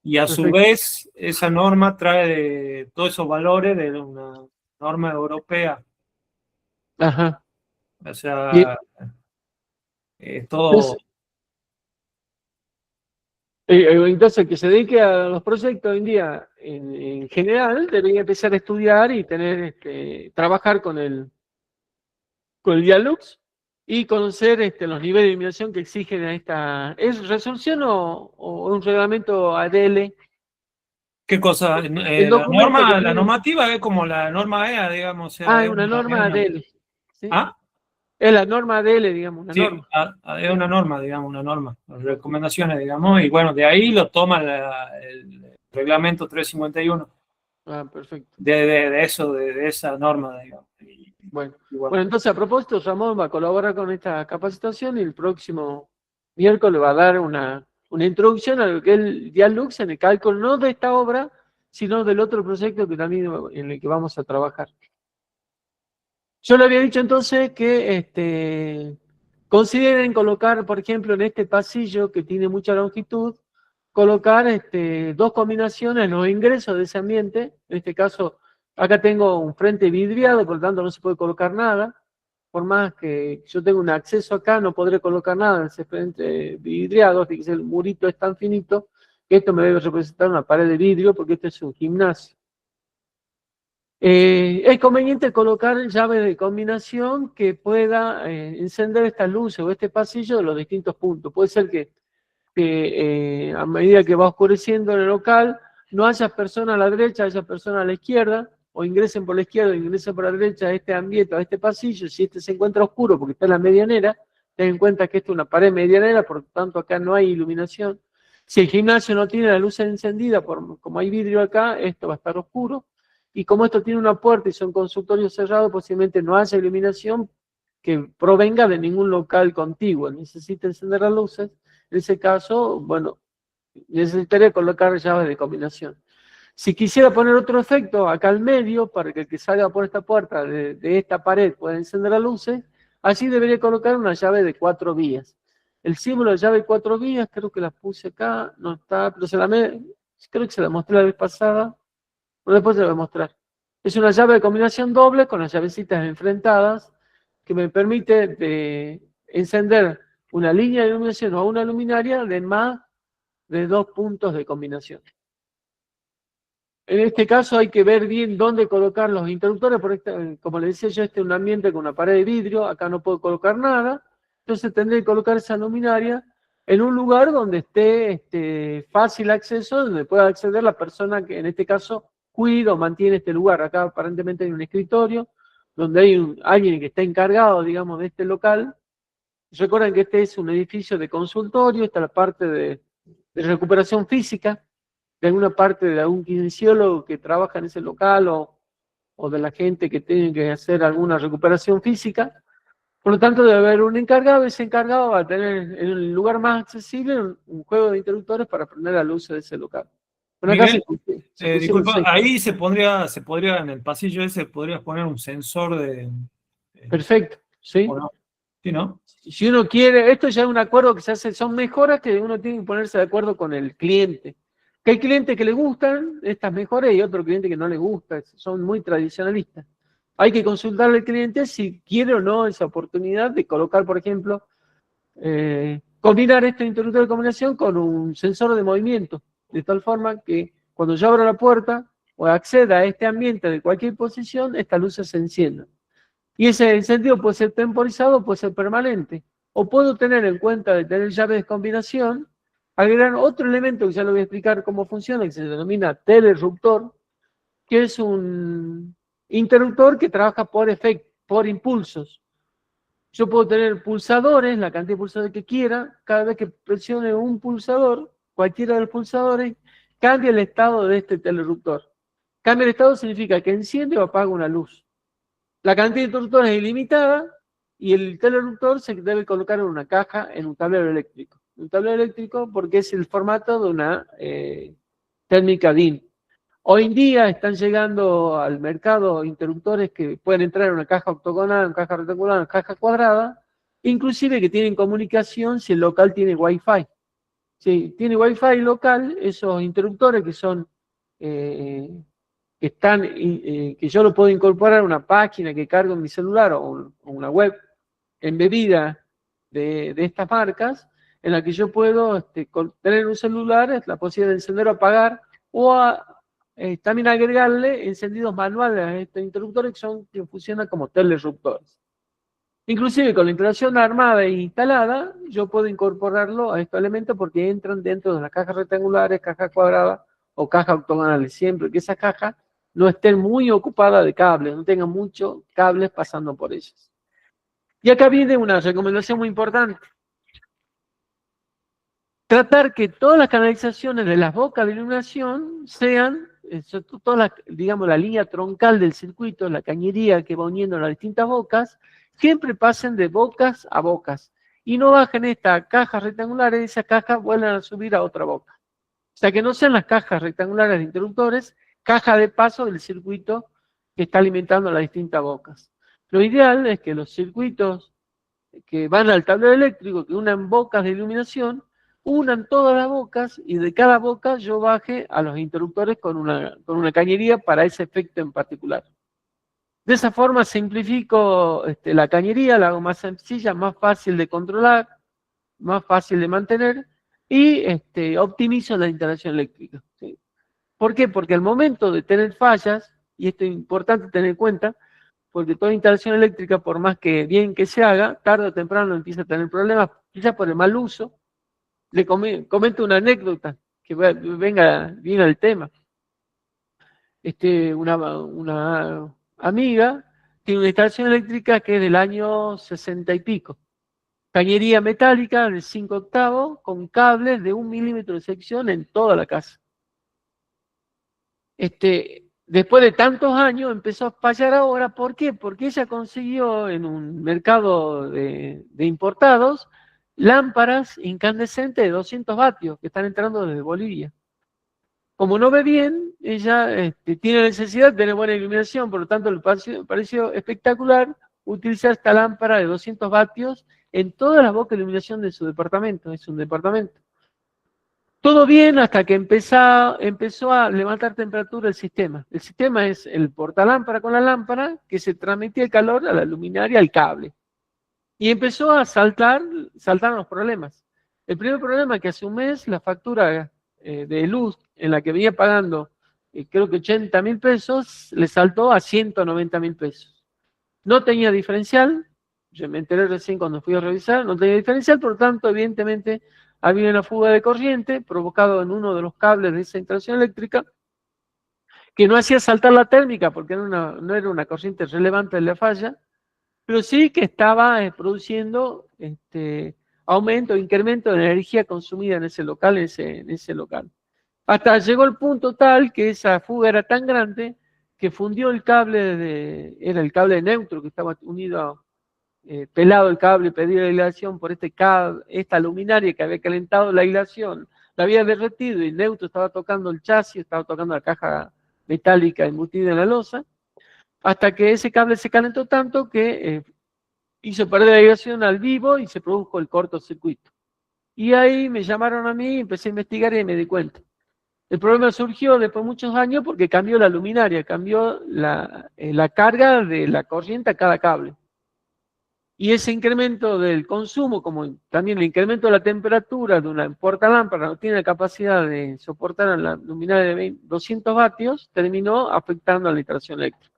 Y a su vez, esa norma trae todos esos valores de una norma europea. Ajá. O sea, todo... Entonces, que se dedique a los proyectos hoy en día, en general, debería empezar a estudiar y trabajar con el Dialux y conocer los niveles de iluminación que exigen a esta... ¿Es resolución o un reglamento ADL? ¿Qué cosa? La normativa es como la norma EA, digamos. O sea, es una norma ADL. ¿Sí? ¿Ah? Es la norma ADL, digamos, una norma. Es una norma, digamos, una norma. Las recomendaciones, digamos, y bueno, de ahí lo toma el reglamento 351. Perfecto. De esa norma, digamos. Bueno, entonces a propósito, Ramón va a colaborar con esta capacitación y el próximo miércoles va a dar una introducción a lo que es el Dialux en el cálculo, no de esta obra, sino del otro proyecto que también en el que vamos a trabajar. Yo le había dicho entonces que consideren colocar, por ejemplo, en este pasillo que tiene mucha longitud, colocar dos combinaciones en los ingresos de ese ambiente. En este caso, acá tengo un frente vidriado, por lo tanto no se puede colocar nada. Por más que yo tenga un acceso acá, no podré colocar nada en ese frente vidriado. Fíjense, el murito es tan finito que esto me debe representar una pared de vidrio, porque este es un gimnasio. Es conveniente colocar llaves de combinación que pueda encender estas luces o este pasillo de los distintos puntos. Puede ser que a medida que va oscureciendo en el local, no haya personas a la derecha, haya personas a la izquierda, o ingresen por la izquierda o ingresen por la derecha a este ambiente, a este pasillo. Si se encuentra oscuro porque está en la medianera, ten en cuenta que esto es una pared medianera, por lo tanto acá no hay iluminación. Si el gimnasio no tiene la luz encendida, como hay vidrio acá, esto va a estar oscuro. Y como esto tiene una puerta y son consultorios cerrados, posiblemente no haya iluminación que provenga de ningún local contiguo. Necesita encender las luces. En ese caso, bueno, necesitaría colocar llaves de combinación. Si quisiera poner otro efecto acá al medio, para que el que salga por esta puerta de esta pared pueda encender las luces, allí debería colocar una llave de 4 vías. El símbolo de llave de 4 vías, creo que la puse acá, no está, pero creo que se la mostré la vez pasada, pero después se la voy a mostrar. Es una llave de combinación doble con las llavecitas enfrentadas, que me permite encender una línea de iluminación o una luminaria de más de 2 puntos de combinación. En este caso hay que ver bien dónde colocar los interruptores, porque como les decía yo, este es un ambiente con una pared de vidrio, acá no puedo colocar nada, entonces tendré que colocar esa luminaria en un lugar donde esté fácil acceso, donde pueda acceder la persona que en este caso cuida o mantiene este lugar. Acá aparentemente hay un escritorio, donde hay alguien que está encargado, digamos, de este local. Recuerden que este es un edificio de consultorio, está la parte de recuperación física, de alguna parte de algún kinesiólogo que trabaja en ese local o de la gente que tiene que hacer alguna recuperación física. Por lo tanto, debe haber un encargado, ese encargado va a tener en el lugar más accesible un juego de interruptores para prender la luz de ese local. Bueno, Miguel, disculpa, 6. ahí se podría, en el pasillo ese, podrías poner un sensor de... Perfecto, ¿sí? ¿O no? ¿Sí, no? Si uno quiere, esto ya es un acuerdo que se hace, son mejoras que uno tiene que ponerse de acuerdo con el cliente. Que hay clientes que le gustan estas mejoras y otros clientes que no les gustan, son muy tradicionalistas. Hay que consultarle al cliente si quiere o no esa oportunidad de colocar, por ejemplo, combinar este interruptor de combinación con un sensor de movimiento, de tal forma que cuando yo abro la puerta o acceda a este ambiente de cualquier posición, estas luces se enciendan. Y ese encendido puede ser temporizado, puede ser permanente. O puedo tener en cuenta de tener llaves de combinación, agregar otro elemento que ya lo voy a explicar cómo funciona, que se denomina telerruptor, que es un interruptor que trabaja por impulsos. Yo puedo tener pulsadores, la cantidad de pulsadores que quiera, cada vez que presione un pulsador, cualquiera de los pulsadores, cambia el estado de este telerruptor. Cambia el estado significa que enciende o apaga una luz. La cantidad de interruptores es ilimitada y el telerruptor se debe colocar en una caja, en un tablero eléctrico. Un tablero eléctrico porque es el formato de una térmica DIN. Hoy en día están llegando al mercado interruptores que pueden entrar en una caja octogonal, una caja rectangular, una caja cuadrada, inclusive que tienen comunicación si el local tiene Wi-Fi. Si tiene Wi-Fi local, esos interruptores que son que yo lo puedo incorporar a una página que cargo en mi celular o una web embebida de estas marcas, en la que yo puedo tener un celular, es la posibilidad de encender o apagar, o también agregarle encendidos manuales a estos interruptores que funcionan como telerruptores. Inclusive con la instalación armada e instalada, yo puedo incorporarlo a estos elementos porque entran dentro de las cajas rectangulares, cajas cuadradas o cajas octogonales, siempre que esas cajas no estén muy ocupadas de cables, no tengan muchos cables pasando por ellas. Y acá viene una recomendación muy importante. Tratar que todas las canalizaciones de las bocas de iluminación sean, digamos, la línea troncal del circuito, la cañería que va uniendo las distintas bocas, siempre pasen de bocas a bocas. Y no bajen estas cajas rectangulares, esas cajas vuelvan a subir a otra boca. O sea, que no sean las cajas rectangulares de interruptores, caja de paso del circuito que está alimentando las distintas bocas. Lo ideal es que los circuitos que van al tablero eléctrico, que unan bocas de iluminación, unan todas las bocas y de cada boca yo baje a los interruptores con una cañería para ese efecto en particular. De esa forma simplifico la cañería, la hago más sencilla, más fácil de controlar, más fácil de mantener y optimizo la instalación eléctrica. ¿Sí? ¿Por qué? Porque al momento de tener fallas, y esto es importante tener en cuenta, porque toda instalación eléctrica, por más que bien que se haga, tarde o temprano empieza a tener problemas, quizás por el mal uso. Le comento una anécdota que venga bien al tema. Una amiga tiene una instalación eléctrica que es del año 60 y pico. Cañería metálica de 5 octavos con cables de 1 milímetro de sección en toda la casa. Después de tantos años empezó a fallar ahora. ¿Por qué? Porque ella consiguió en un mercado de importados lámparas incandescentes de 200 vatios que están entrando desde Bolivia. Como no ve bien, ella tiene necesidad de tener buena iluminación, por lo tanto le pareció espectacular utilizar esta lámpara de 200 vatios en todas las bocas de iluminación de su departamento. Es un departamento. Todo bien hasta que empezó a levantar temperatura el sistema. El sistema es el portalámpara con la lámpara que se transmitía el calor a la luminaria, al cable. Y empezó a saltaron los problemas. El primer problema es que hace un mes la factura de luz en la que venía pagando, creo que 80.000 pesos, le saltó a 190.000 pesos. No tenía diferencial, yo me enteré recién cuando fui a revisar, no tenía diferencial, por lo tanto, evidentemente, había una fuga de corriente provocado en uno de los cables de esa instalación eléctrica, que no hacía saltar la térmica porque no era una corriente relevante de la falla, pero sí que estaba produciendo aumento, incremento de energía consumida en ese local, en ese local. Hasta llegó el punto tal que esa fuga era tan grande que fundió el cable, era el cable neutro que estaba unido, pelado el cable, pedía la aislación por esta luminaria que había calentado la aislación, la había derretido y el neutro estaba tocando el chasis, estaba tocando la caja metálica embutida en la losa, hasta que ese cable se calentó tanto que hizo perder la aislación al vivo y se produjo el cortocircuito. Y ahí me llamaron a mí, empecé a investigar y me di cuenta. El problema surgió después de muchos años porque cambió la luminaria, cambió la carga de la corriente a cada cable. Y ese incremento del consumo, como también el incremento de la temperatura de una portalámpara, no tiene la capacidad de soportar a la luminaria de 200 vatios, terminó afectando a la instalación eléctrica.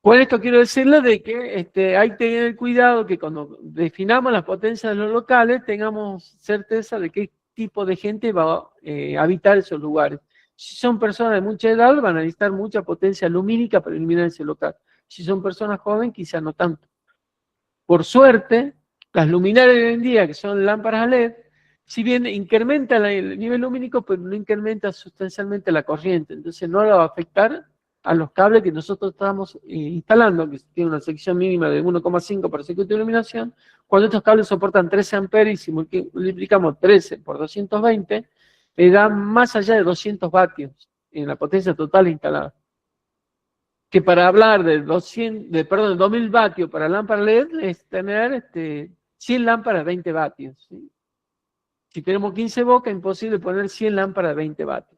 Con esto quiero decirles de que hay que tener cuidado que cuando definamos las potencias de los locales tengamos certeza de qué tipo de gente va a habitar esos lugares. Si son personas de mucha edad van a necesitar mucha potencia lumínica para iluminar ese local. Si son personas jóvenes quizás no tanto. Por suerte, las luminarias de hoy en día que son lámparas a LED, si bien incrementan el nivel lumínico, pero no incrementa sustancialmente la corriente, entonces no lo va a afectar a los cables que nosotros estamos instalando, que tiene una sección mínima de 1,5 para circuito de iluminación. Cuando estos cables soportan 13 amperes y si multiplicamos 13 por 220, le dan más allá de 200 vatios en la potencia total instalada. Que para hablar de 2000 vatios para lámpara LED es tener 100 lámparas de 20 vatios. ¿Sí? Si tenemos 15 bocas, es imposible poner 100 lámparas de 20 vatios.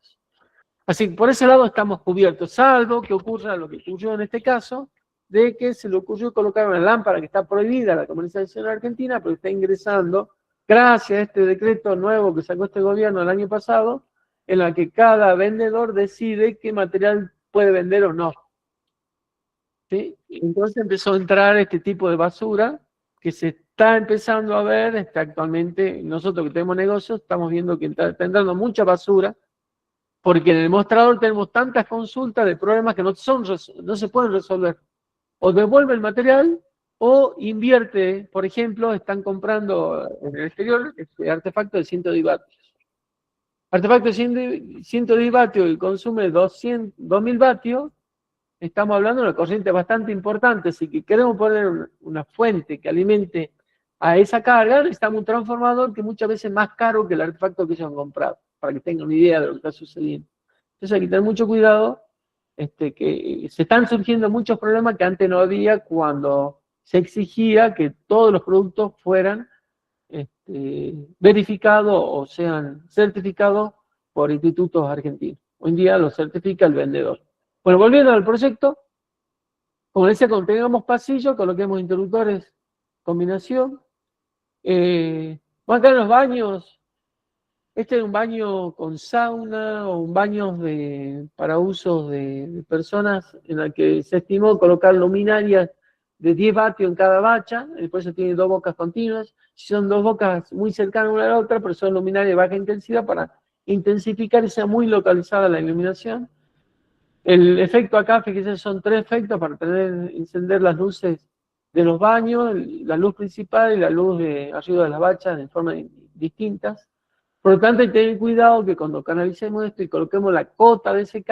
Así que por ese lado estamos cubiertos, salvo que ocurra lo que ocurrió en este caso, de que se le ocurrió colocar una lámpara que está prohibida la comercialización en Argentina, pero está ingresando, gracias a este decreto nuevo que sacó este gobierno el año pasado, en la que cada vendedor decide qué material puede vender o no. ¿Sí? Entonces empezó a entrar este tipo de basura que se está empezando a ver actualmente. Nosotros que tenemos negocios estamos viendo que está entrando mucha basura, porque en el mostrador tenemos tantas consultas de problemas que no se pueden resolver. O devuelve el material o invierte. Por ejemplo, están comprando en el exterior artefactos de 110 vatios. Artefacto de 110 vatios que consume 2000 vatios, estamos hablando de una corriente bastante importante. Si queremos poner una fuente que alimente a esa carga, necesitamos un transformador que muchas veces es más caro que el artefacto que ellos han comprado, para que tengan una idea de lo que está sucediendo. Entonces hay que tener mucho cuidado, que se están surgiendo muchos problemas que antes no había cuando se exigía que todos los productos fueran verificados o sean certificados por institutos argentinos. Hoy en día lo certifica el vendedor. Bueno, volviendo al proyecto, como decía, cuando tengamos pasillo, coloquemos interruptores, combinación. Acá en los baños, este es un baño con sauna o un baño para usos de personas en el que se estimó colocar luminarias de 10 vatios en cada bacha, por eso tiene 2 bocas continuas. Si son 2 bocas muy cercanas una a la otra, pero son luminarias de baja intensidad para intensificar y sea muy localizada la iluminación. El efecto acá, fíjense, son 3 efectos para encender las luces de los baños, la luz principal y la luz de arriba de las bachas de forma distintas. Por lo tanto, hay que tener cuidado que cuando canalicemos esto y coloquemos la cota de ese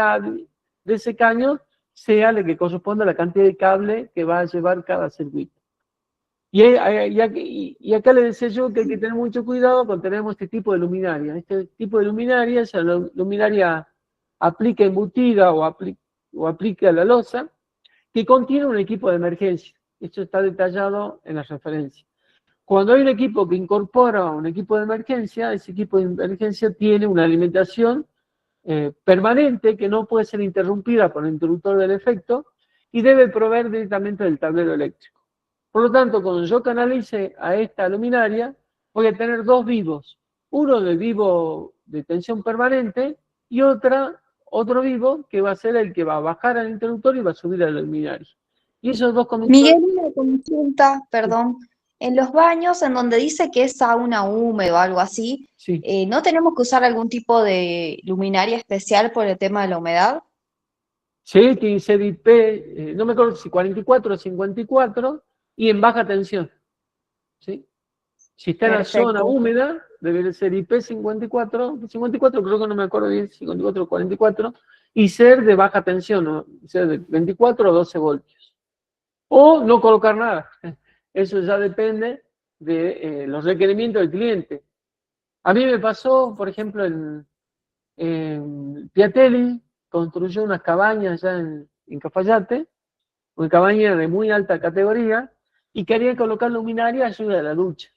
caño, sea la que corresponda a la cantidad de cable que va a llevar cada circuito. Y acá le decía yo que hay que tener mucho cuidado cuando tenemos este tipo de luminaria. Este tipo de luminaria es la luminaria aplica embutida o aplica a la losa, que contiene un equipo de emergencia. Esto está detallado en la referencia. Cuando hay un equipo que incorpora un equipo de emergencia, ese equipo de emergencia tiene una alimentación permanente que no puede ser interrumpida por el interruptor del efecto y debe proveer directamente del tablero eléctrico. Por lo tanto, cuando yo canalice a esta luminaria, voy a tener dos vivos. Uno de vivo de tensión permanente y otro vivo que va a ser el que va a bajar al interruptor y va a subir a la luminaria. Y esos dos conductores... Miguel, una consulta, perdón. En los baños, en donde dice que es sauna húmedo o algo así, Sí. ¿no tenemos que usar algún tipo de luminaria especial por el tema de la humedad? Sí, tiene que ser IP, no me acuerdo si 44 o 54, y en baja tensión. ¿Sí? Si está en la zona Perfecto. húmeda, debe ser IP 54, 54 creo que no me acuerdo bien, 54 o 44, y ser de baja tensión, ¿no? Ser de 24 o 12 voltios. O no colocar nada. Eso ya depende de los requerimientos del cliente. A mí me pasó, por ejemplo, en Piatelli, construyó unas cabañas allá en Cafayate, una cabaña de muy alta categoría, y querían colocar luminaria ayuda de la ducha.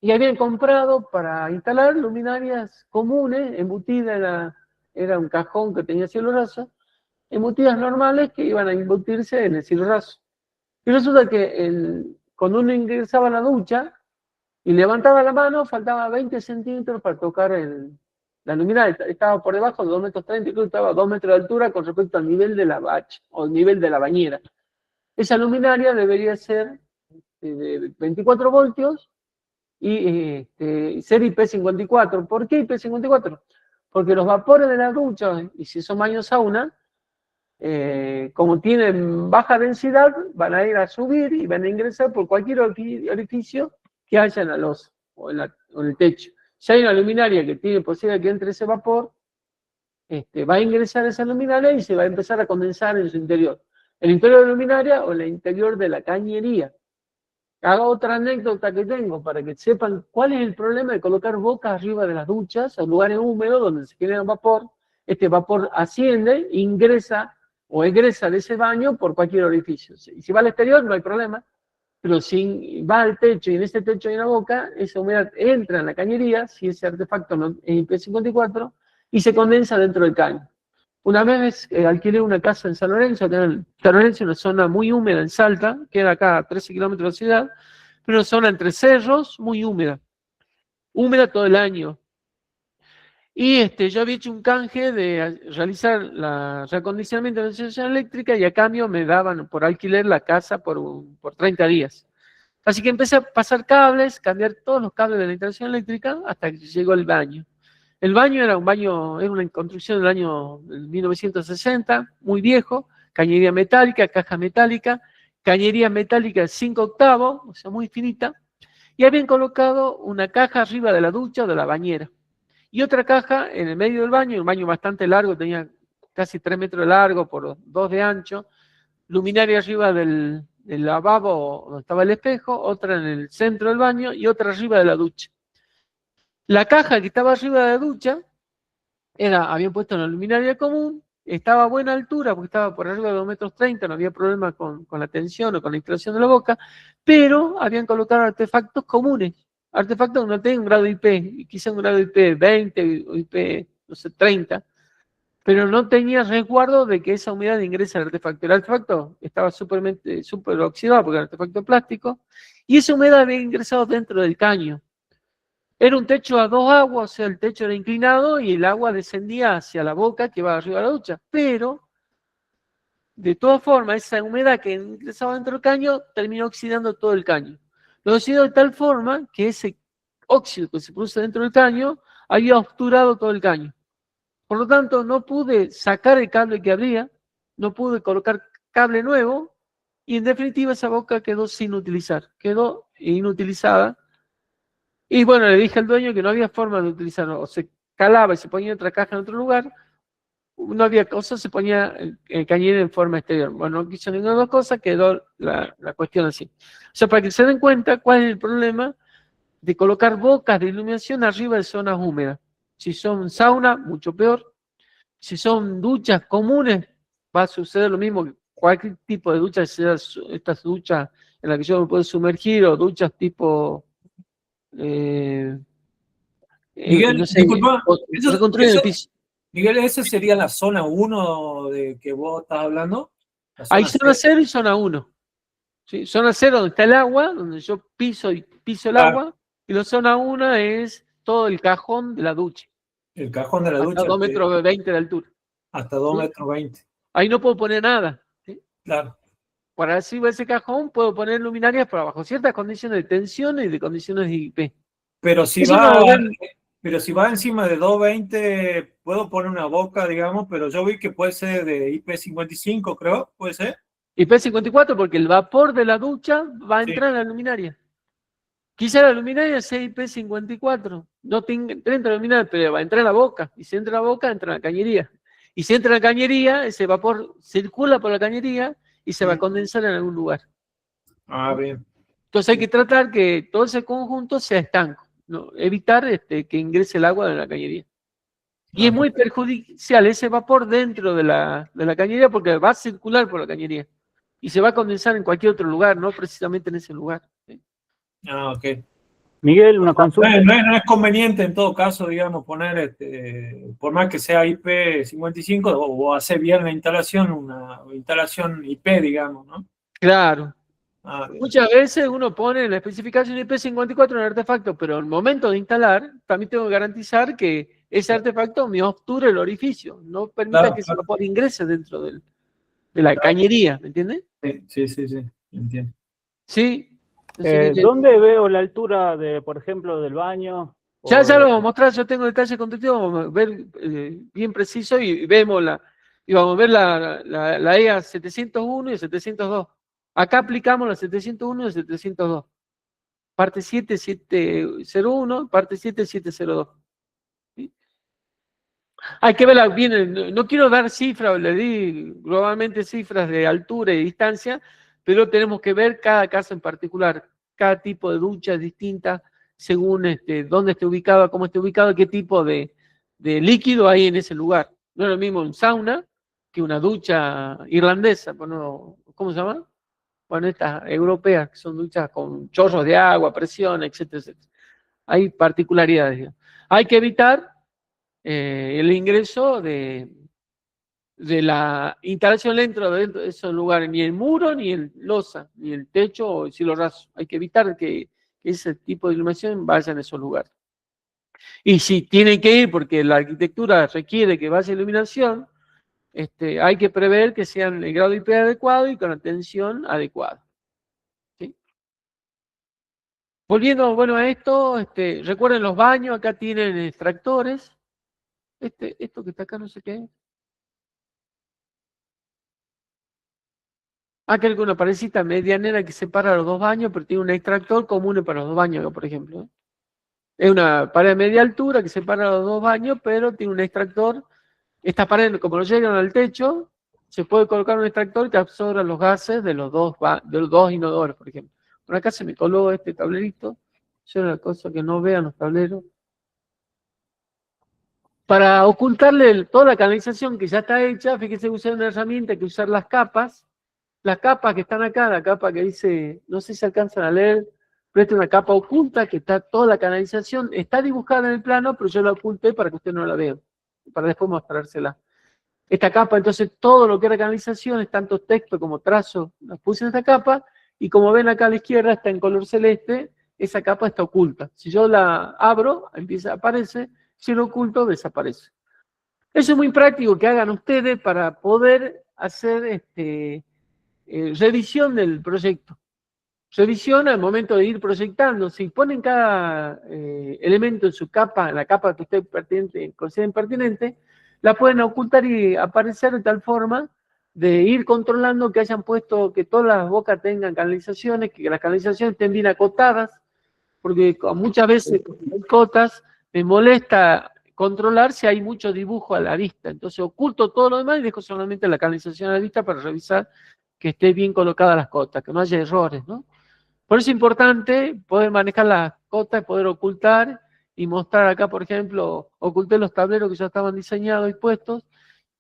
Y habían comprado para instalar luminarias comunes, embutidas, era un cajón que tenía cielo raso, embutidas normales que iban a embutirse en el cielo raso. Y resulta que cuando uno ingresaba a la ducha y levantaba la mano, faltaba 20 centímetros para tocar la luminaria. Estaba por debajo de 2,30 metros, incluso estaba a 2 metros de altura con respecto al nivel de la bacha o el nivel de la bañera. Esa luminaria debería ser de 24 voltios y ser IP54. ¿Por qué IP54? Porque los vapores de la ducha, y si son baños sauna, como tienen baja densidad, van a ir a subir y van a ingresar por cualquier orificio que haya en la losa o en el techo. Si hay una luminaria que tiene posibilidad de que entre ese vapor, va a ingresar esa luminaria y se va a empezar a condensar en su interior. El interior de la luminaria o el interior de la cañería. Hago otra anécdota que tengo para que sepan cuál es el problema de colocar bocas arriba de las duchas, en lugares húmedos donde se genera vapor. Este vapor asciende, ingresa o egresa de ese baño por cualquier orificio. Y si va al exterior no hay problema, pero si va al techo y en ese techo hay una boca, esa humedad entra en la cañería, si ese artefacto no es IP54, y se condensa dentro del caño. Una vez alquilé una casa en San Lorenzo, San Lorenzo es una zona muy húmeda en Salta, queda acá a 13 kilómetros de la ciudad, pero una zona entre cerros, muy húmeda todo el año. Y yo había hecho un canje de realizar el reacondicionamiento de la instalación eléctrica y a cambio me daban por alquiler la casa por 30 días. Así que empecé a pasar cables, cambiar todos los cables de la instalación eléctrica hasta que llegó el baño. El baño era una construcción del año 1960, muy viejo, cañería metálica, caja metálica, cañería metálica de 5 octavos, o sea, muy finita, y habían colocado una caja arriba de la ducha o de la bañera, y otra caja en el medio del baño, un baño bastante largo, tenía casi 3 metros de largo por 2 de ancho, luminaria arriba del lavabo donde estaba el espejo, otra en el centro del baño y otra arriba de la ducha. La caja que estaba arriba de la ducha habían puesto una luminaria común, estaba a buena altura porque estaba por arriba de 2,30 metros, no había problema con la tensión o con la instalación de la boca, pero habían colocado artefactos comunes, artefactos que no tenían un grado IP, quizá un grado IP 20 o IP, no sé, 30, pero no tenía resguardo de que esa humedad ingresa al artefacto. El artefacto estaba súper oxidado porque era artefacto plástico, y esa humedad había ingresado dentro del caño. Era un techo a 2 aguas, o sea, el techo era inclinado y el agua descendía hacia la boca que va arriba de la ducha. Pero, de todas formas, esa humedad que ingresaba dentro del caño terminó oxidando todo el caño. Lo oxidó de tal forma que ese óxido que se produce dentro del caño había obturado todo el caño. Por lo tanto, no pude sacar el cable que había, no pude colocar cable nuevo y en definitiva esa boca quedó sin utilizar, quedó inutilizada. Y bueno, le dije al dueño que no había forma de utilizarlo, o se calaba y se ponía otra caja en otro lugar, no había cosas, se ponía el cañería en forma exterior. Bueno, no quiso ninguna de las cosas, quedó la cuestión así. O sea, para que se den cuenta cuál es el problema de colocar bocas de iluminación arriba de zonas húmedas. Si son sauna, mucho peor. Si son duchas comunes, va a suceder lo mismo que cualquier tipo de ducha, sea estas duchas en las que yo me puedo sumergir o duchas tipo... Miguel, no sé, disculpa, reconstruyen el piso. Miguel, ¿esa sería la zona 1 de que vos estás hablando? Hay zona 0 y zona 1. ¿Sí? Zona 0 donde está el agua, donde yo piso el agua, y la zona 1 es todo el cajón de la ducha. El cajón de la ducha. Hasta 2,20 metros de altura. Hasta 2,20 metros. Ahí no puedo poner nada. ¿Sí? Claro. Para arriba de ese cajón puedo poner luminarias, pero bajo ciertas condiciones de tensión y de condiciones de IP. Pero si va encima de 2,20, puedo poner una boca, digamos, pero yo vi que puede ser de IP55, creo, ¿puede ser? IP54, porque el vapor de la ducha va a entrar en la luminaria. Quizá la luminaria sea IP54, no entra en la luminaria, pero va a entrar en la boca. Y si entra en la boca, entra en la cañería. Y si entra en la cañería, ese vapor circula por la cañería y se va a condensar en algún lugar. Ah, bien. Entonces hay que tratar que todo ese conjunto sea estanco, ¿no? Evitar que ingrese el agua en la cañería. Y es muy perjudicial ese vapor dentro de la cañería porque va a circular por la cañería y se va a condensar en cualquier otro lugar, no precisamente en ese lugar. ¿Sí? Ah, ok. Miguel, una consulta. No es conveniente en todo caso, digamos, poner, por más que sea IP55, o hacer bien la instalación, una instalación IP, digamos, ¿no? Claro. Ah, muchas veces uno pone en la especificación IP54 un artefacto, pero al momento de instalar, también tengo que garantizar que ese artefacto me obture el orificio, no permita que ese vapor ingrese dentro de la cañería, ¿me entiendes? Sí, entiendo. Sí. ¿Dónde veo la altura, por ejemplo, del baño? Ya lo vamos a mostrar, yo tengo detalles constructivos, vamos a ver bien preciso y vemos vamos a ver la EA 701 y 702. Acá aplicamos la 701 y 702. Parte 7701, parte 7702. ¿Sí? Hay que verla bien, no quiero dar cifras, le di globalmente cifras de altura y distancia, pero tenemos que ver cada caso en particular. Cada tipo de ducha es distinta según dónde esté ubicado, cómo esté ubicado, qué tipo de líquido hay en ese lugar. No es lo mismo un sauna que una ducha irlandesa, ¿cómo se llama? Bueno, estas europeas, que son duchas con chorros de agua, presión, etcétera, etcétera. Hay particularidades. Digamos. Hay que evitar el ingreso de la instalación dentro de esos lugares, ni el muro, ni el losa, ni el techo o el cielo raso. Hay que evitar que ese tipo de iluminación vaya en esos lugares. Y si tienen que ir, porque la arquitectura requiere que vaya iluminación, hay que prever que sean el grado IP adecuado y con la tensión adecuada. ¿Sí? Volviendo, bueno, a esto, recuerden los baños, acá tienen extractores. Esto que está acá no sé qué es. Acá hay una parecita medianera que separa los dos baños, pero tiene un extractor común para los dos baños, acá, por ejemplo. Es una pared de media altura que separa los dos baños, pero tiene un extractor. Esta pared, como no llegan al techo, se puede colocar un extractor que absorba los gases de los dos inodoros, por ejemplo. Por acá se me coló este tablerito. Es una cosa que no vean los tableros. Para ocultarle toda la canalización que ya está hecha, fíjense, usar una herramienta que usar las capas. Las capas que están acá, la capa que dice, no sé si se alcanzan a leer, pero esta es una capa oculta que está toda la canalización, está dibujada en el plano, pero yo la oculté para que usted no la vea, para después mostrársela. Esta capa, entonces, todo lo que era canalización, es tanto texto como trazo, las puse en esta capa, y como ven acá a la izquierda, está en color celeste, esa capa está oculta. Si yo la abro, aparece, si lo oculto, desaparece. Eso es muy práctico que hagan ustedes para poder hacer revisión del proyecto. Revisión al momento de ir proyectando. Si ponen cada elemento en su capa, en la capa que usted consideren pertinente, la pueden ocultar y aparecer de tal forma de ir controlando que hayan puesto, que todas las bocas tengan canalizaciones, que las canalizaciones estén bien acotadas, porque muchas veces con cotas me molesta controlar si hay mucho dibujo a la vista. Entonces oculto todo lo demás y dejo solamente la canalización a la vista para revisar que esté bien colocadas las cotas, que no haya errores, ¿no? Por eso es importante poder manejar las cotas, poder ocultar y mostrar acá, por ejemplo, oculté los tableros que ya estaban diseñados y puestos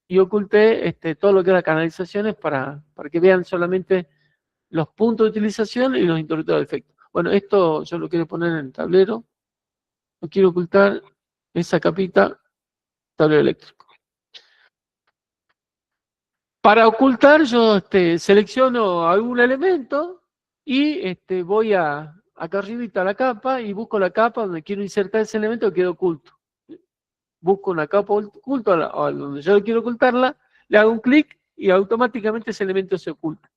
y oculté todo lo que era canalizaciones para que vean solamente los puntos de utilización y los interruptores de efecto. Bueno, esto yo lo quiero poner en el tablero. No quiero ocultar esa capita, tablero eléctrico. Para ocultar yo selecciono algún elemento y voy acá arribita a la capa y busco la capa donde quiero insertar ese elemento que quede oculto. Busco una capa oculta a donde yo quiero ocultarla, le hago un clic y automáticamente ese elemento se oculta.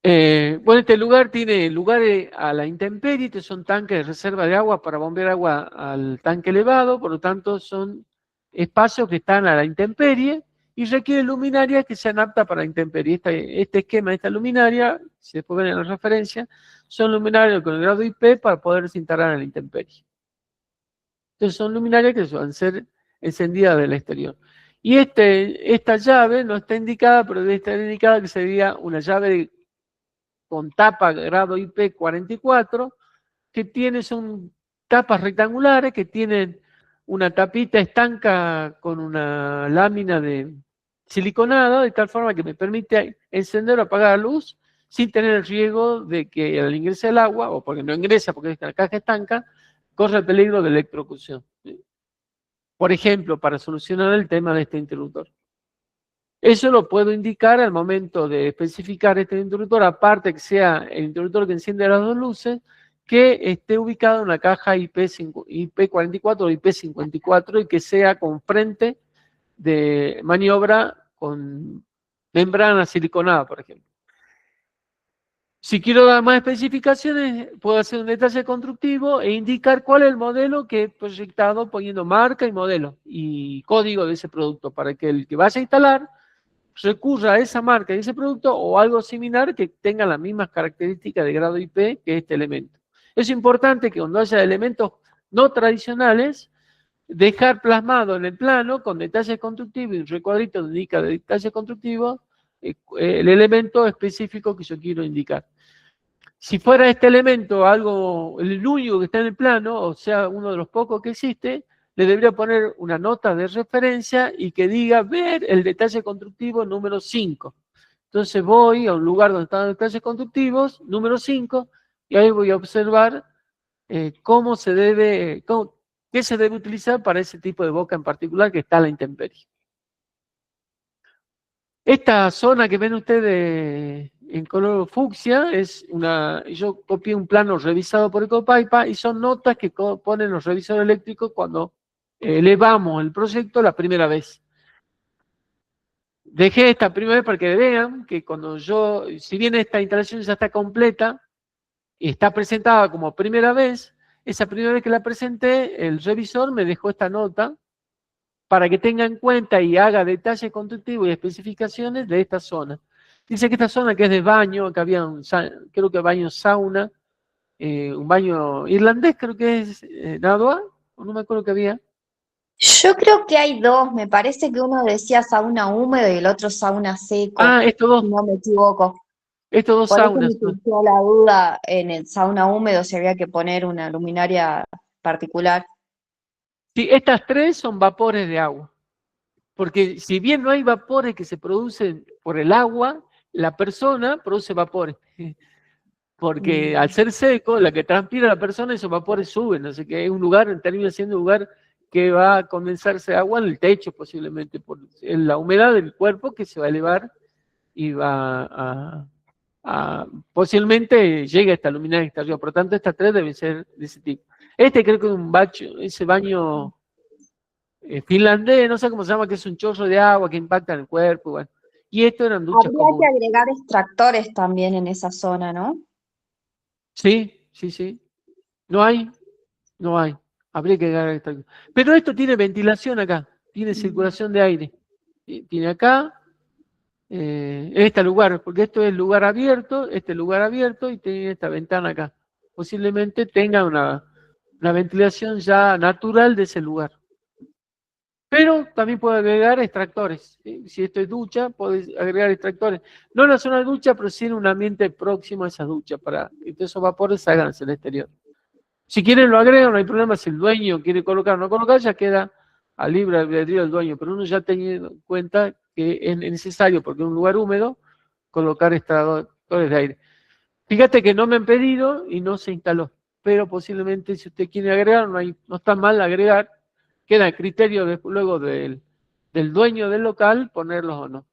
Bueno, este lugar tiene lugares a la intemperie, estos son tanques de reserva de agua para bombear agua al tanque elevado, por lo tanto son espacios que están a la intemperie y requieren luminarias que sean aptas para la intemperie. Este esquema, esta luminaria, si después ven en la referencia, son luminarias con el grado IP para poderse instalar en la intemperie. Entonces son luminarias que van a ser encendidas del exterior. Y esta llave no está indicada, pero debe estar indicada que sería una llave con tapa grado IP44, que son tapas rectangulares que tienen una tapita estanca con una lámina de siliconada, de tal forma que me permite encender o apagar la luz sin tener el riesgo de que al ingrese el agua, o porque no ingresa porque es una caja estanca, corre el peligro de electrocución. Por ejemplo, para solucionar el tema de este interruptor. Eso lo puedo indicar al momento de especificar este interruptor, aparte que sea el interruptor que enciende las dos luces, que esté ubicado en una caja IP44 o IP54 y que sea con frente de maniobra con membrana siliconada, por ejemplo. Si quiero dar más especificaciones, puedo hacer un detalle constructivo e indicar cuál es el modelo que he proyectado poniendo marca y modelo y código de ese producto para que el que vaya a instalar recurra a esa marca y ese producto o algo similar que tenga las mismas características de grado IP que este elemento. Es importante que cuando haya elementos no tradicionales, dejar plasmado en el plano con detalles constructivos y un recuadrito donde indica de detalles constructivos el elemento específico que yo quiero indicar. Si fuera este elemento el único que está en el plano, o sea, uno de los pocos que existe, le debería poner una nota de referencia y que diga ver el detalle constructivo número 5. Entonces voy a un lugar donde están los detalles constructivos, número 5, y ahí voy a observar qué se debe utilizar para ese tipo de boca en particular que está a la intemperie. Esta zona que ven ustedes en color fucsia yo copié un plano revisado por Ecopaipa y son notas que ponen los revisores eléctricos cuando elevamos el proyecto la primera vez. Dejé esta primera vez para que vean que si bien esta instalación ya está completa y está presentada como primera vez, esa primera vez que la presenté, el revisor me dejó esta nota para que tenga en cuenta y haga detalles constructivos y especificaciones de esta zona. Dice que esta zona que es de baño, que había creo que baño sauna, un baño irlandés creo que es Nadua, o no me acuerdo que había. Yo creo que hay dos, me parece que uno decía sauna húmedo y el otro sauna seco. Ah, estos dos. Si no me equivoco. Estos dos saunas. Por eso me surgió la duda en el sauna húmedo si había que poner una luminaria particular. Sí, estas tres son vapores de agua. Porque si bien no hay vapores que se producen por el agua, la persona produce vapores. Porque al ser seco, la que transpira la persona, esos vapores suben. Así que es un lugar, termina siendo un lugar que va a condensarse agua en el techo posiblemente, por la humedad del cuerpo que se va a elevar y va posiblemente llegue a esta luminaria que está arriba. Por lo tanto, estas tres deben ser de ese tipo. Creo que es ese baño finlandés, no sé cómo se llama, que es un chorro de agua que impacta en el cuerpo. Bueno. Y esto eran duchas Habría comunes. que agregar extractores también en esa zona, ¿no? Sí. No hay. Habría que agregar extractores. Pero esto tiene ventilación acá, tiene circulación de aire. Tiene acá, en este lugar, porque esto es lugar abierto, y tiene esta ventana acá. Posiblemente tenga la ventilación ya natural de ese lugar. Pero también puede agregar extractores. ¿Sí? Si esto es ducha, podés agregar extractores. No en la zona de ducha, pero sí en un ambiente próximo a esa ducha, para que esos vapores salgan hacia el exterior. Si quieren lo agregan, no hay problema. Si el dueño quiere colocar o no colocar, ya queda a libre albedrío del dueño. Pero uno ya teniendo en cuenta que es necesario, porque es un lugar húmedo, colocar extractores de aire. Fíjate que no me han pedido y no se instaló. Pero posiblemente si usted quiere agregar, no está mal agregar. Queda a criterio luego del dueño del local ponerlos o no.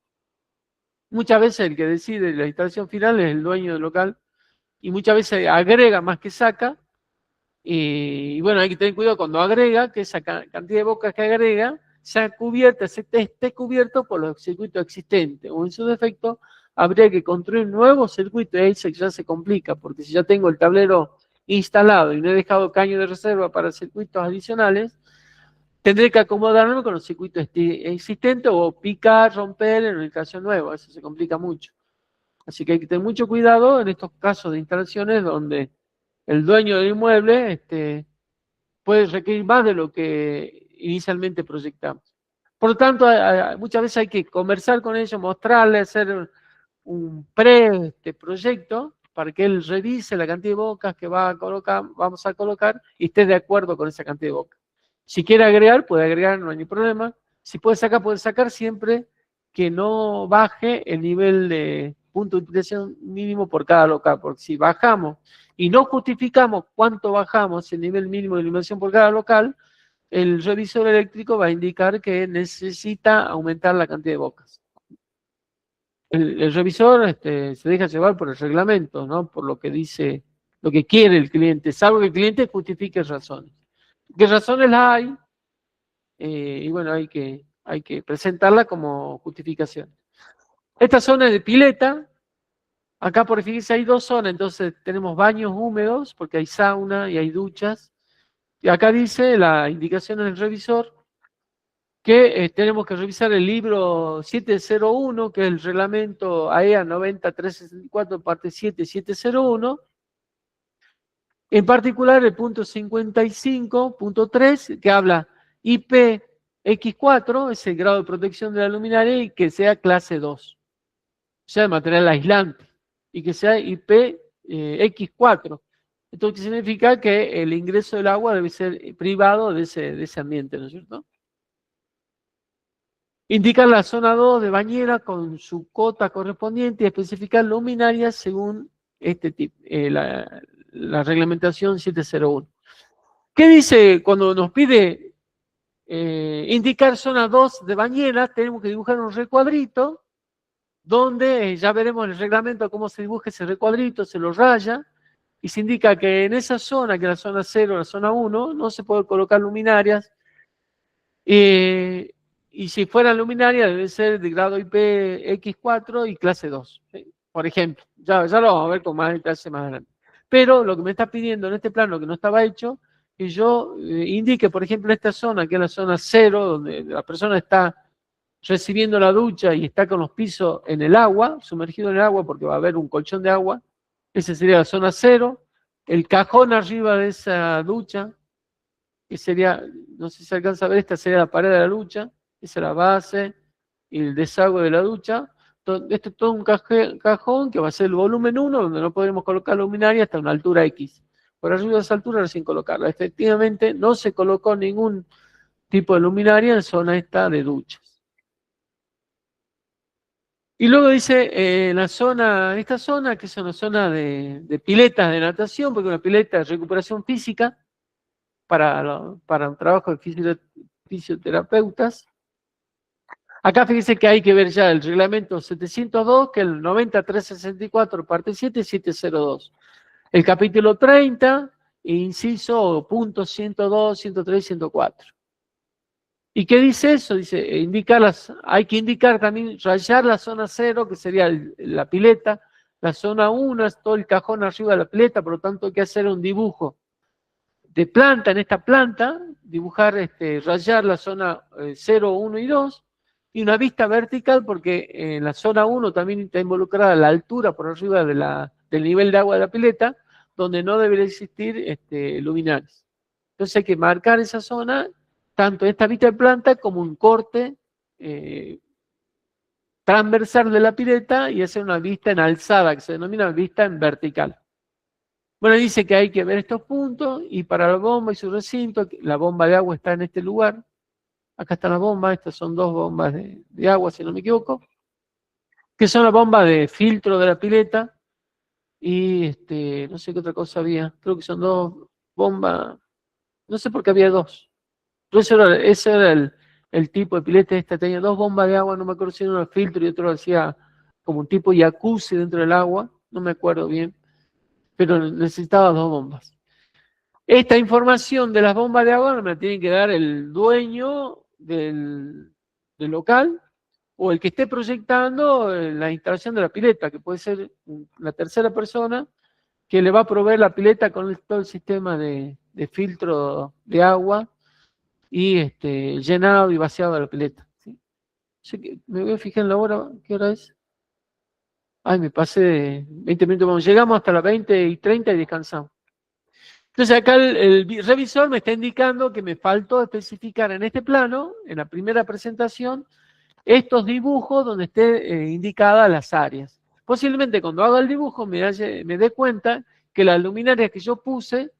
Muchas veces el que decide la instalación final es el dueño del local y muchas veces agrega más que saca. Y bueno, hay que tener cuidado cuando agrega, que esa cantidad de bocas que agrega sea cubierta, esté cubierto por los circuitos existentes, o en su defecto habría que construir nuevos circuitos, y ahí ya se complica, porque si ya tengo el tablero instalado y no he dejado caño de reserva para circuitos adicionales, tendré que acomodarme con los circuitos existentes o picar, romper en una instalación nueva, eso se complica mucho. Así que hay que tener mucho cuidado en estos casos de instalaciones donde el dueño del inmueble puede requerir más de lo que inicialmente proyectamos. Por lo tanto, muchas veces hay que conversar con ellos, mostrarle, hacer un proyecto para que él revise la cantidad de bocas que vamos a colocar y esté de acuerdo con esa cantidad de bocas. Si quiere agregar, puede agregar, no hay ningún problema. Si puede sacar siempre que no baje el nivel de punto de utilización mínimo por cada local, porque si bajamos y no justificamos cuánto bajamos el nivel mínimo de iluminación por cada local, el revisor eléctrico va a indicar que necesita aumentar la cantidad de bocas. El revisor se deja llevar por el reglamento, ¿no? Por lo que dice, lo que quiere el cliente, salvo que el cliente justifique razones. ¿Qué razones las hay? Y bueno, hay que presentarla como justificación. Esta zona es de pileta. Acá, por fíjense, hay dos zonas, entonces tenemos baños húmedos, porque hay sauna y hay duchas. Y acá dice la indicación del revisor que tenemos que revisar el libro 701, que es el reglamento AEA 90364, parte 7701. En particular, el punto 55.3, que habla IPX4, es el grado de protección de la luminaria, y que sea clase 2, o sea, de material aislante, y que sea IPX4. Esto significa que el ingreso del agua debe ser privado de ese ambiente, ¿no es cierto? Indicar la zona 2 de bañera con su cota correspondiente y especificar luminarias según este tipo, la reglamentación 701. ¿Qué dice cuando nos pide indicar zona 2 de bañera? Tenemos que dibujar un recuadrito donde ya veremos en el reglamento cómo se dibuja ese recuadrito, se lo raya y se indica que en esa zona, que es la zona 0, la zona 1, no se puede colocar luminarias. Y si fueran luminarias, debe ser de grado IPX4 y clase 2. ¿Sí? Por ejemplo, ya lo vamos a ver con más detalle más adelante. Pero lo que me está pidiendo en este plano que no estaba hecho, que yo indique, por ejemplo, esta zona, que es la zona 0, donde la persona está recibiendo la ducha y está con los pisos en el agua, sumergido en el agua porque va a haber un colchón de agua. Esa sería la zona 0. El cajón arriba de esa ducha, que sería, no sé si se alcanza a ver, esta sería la pared de la ducha, esa es la base y el desagüe de la ducha. Esto es todo un cajón que va a ser el volumen 1, donde no podremos colocar luminaria hasta una altura X. Por arriba de esa altura recién colocarla. Efectivamente, no se colocó ningún tipo de luminaria en zona esta de duchas. Y luego dice, esta zona, que es una zona de piletas de natación, porque una pileta de recuperación física para un trabajo de fisioterapeutas. Acá fíjense que hay que ver ya el reglamento 702, que es el 90364, parte 7, 702. El capítulo 30, inciso puntos 102, 103 y 104. ¿Y qué dice eso? Dice, hay que indicar también, rayar la zona 0, que sería la pileta, la zona 1 es todo el cajón arriba de la pileta, por lo tanto hay que hacer un dibujo de planta, en esta planta, dibujar, rayar la zona 0, 1 y 2, y una vista vertical, porque en la zona 1 también está involucrada la altura por arriba del nivel de agua de la pileta, donde no debería existir luminarias. Entonces hay que marcar esa zona, tanto esta vista de planta como un corte transversal de la pileta y hacer una vista en alzada, que se denomina vista en vertical. Bueno, dice que hay que ver estos puntos y para la bomba y su recinto, la bomba de agua está en este lugar. Acá están las bombas, estas son dos bombas de agua, si no me equivoco, que son las bombas de filtro de la pileta y no sé qué otra cosa había, creo que son dos bombas, no sé por qué había dos. Ese era el tipo de pileta, esta tenía dos bombas de agua, no me acuerdo si era uno de filtro y otro hacía como un tipo jacuzzi dentro del agua, no me acuerdo bien, pero necesitaba dos bombas. Esta información de las bombas de agua me la tiene que dar el dueño del local o el que esté proyectando la instalación de la pileta, que puede ser la tercera persona que le va a proveer la pileta con todo el sistema de filtro de agua y llenado y vaciado de la pileta. ¿Sí? Así que me voy a fijar en la hora, ¿qué hora es? Ay, me pasé de 20 minutos, bueno, llegamos hasta las 20:30 y descansamos. Entonces acá el revisor me está indicando que me faltó especificar en este plano, en la primera presentación, estos dibujos donde esté indicadas las áreas. Posiblemente cuando haga el dibujo me dé cuenta que las luminarias que yo puse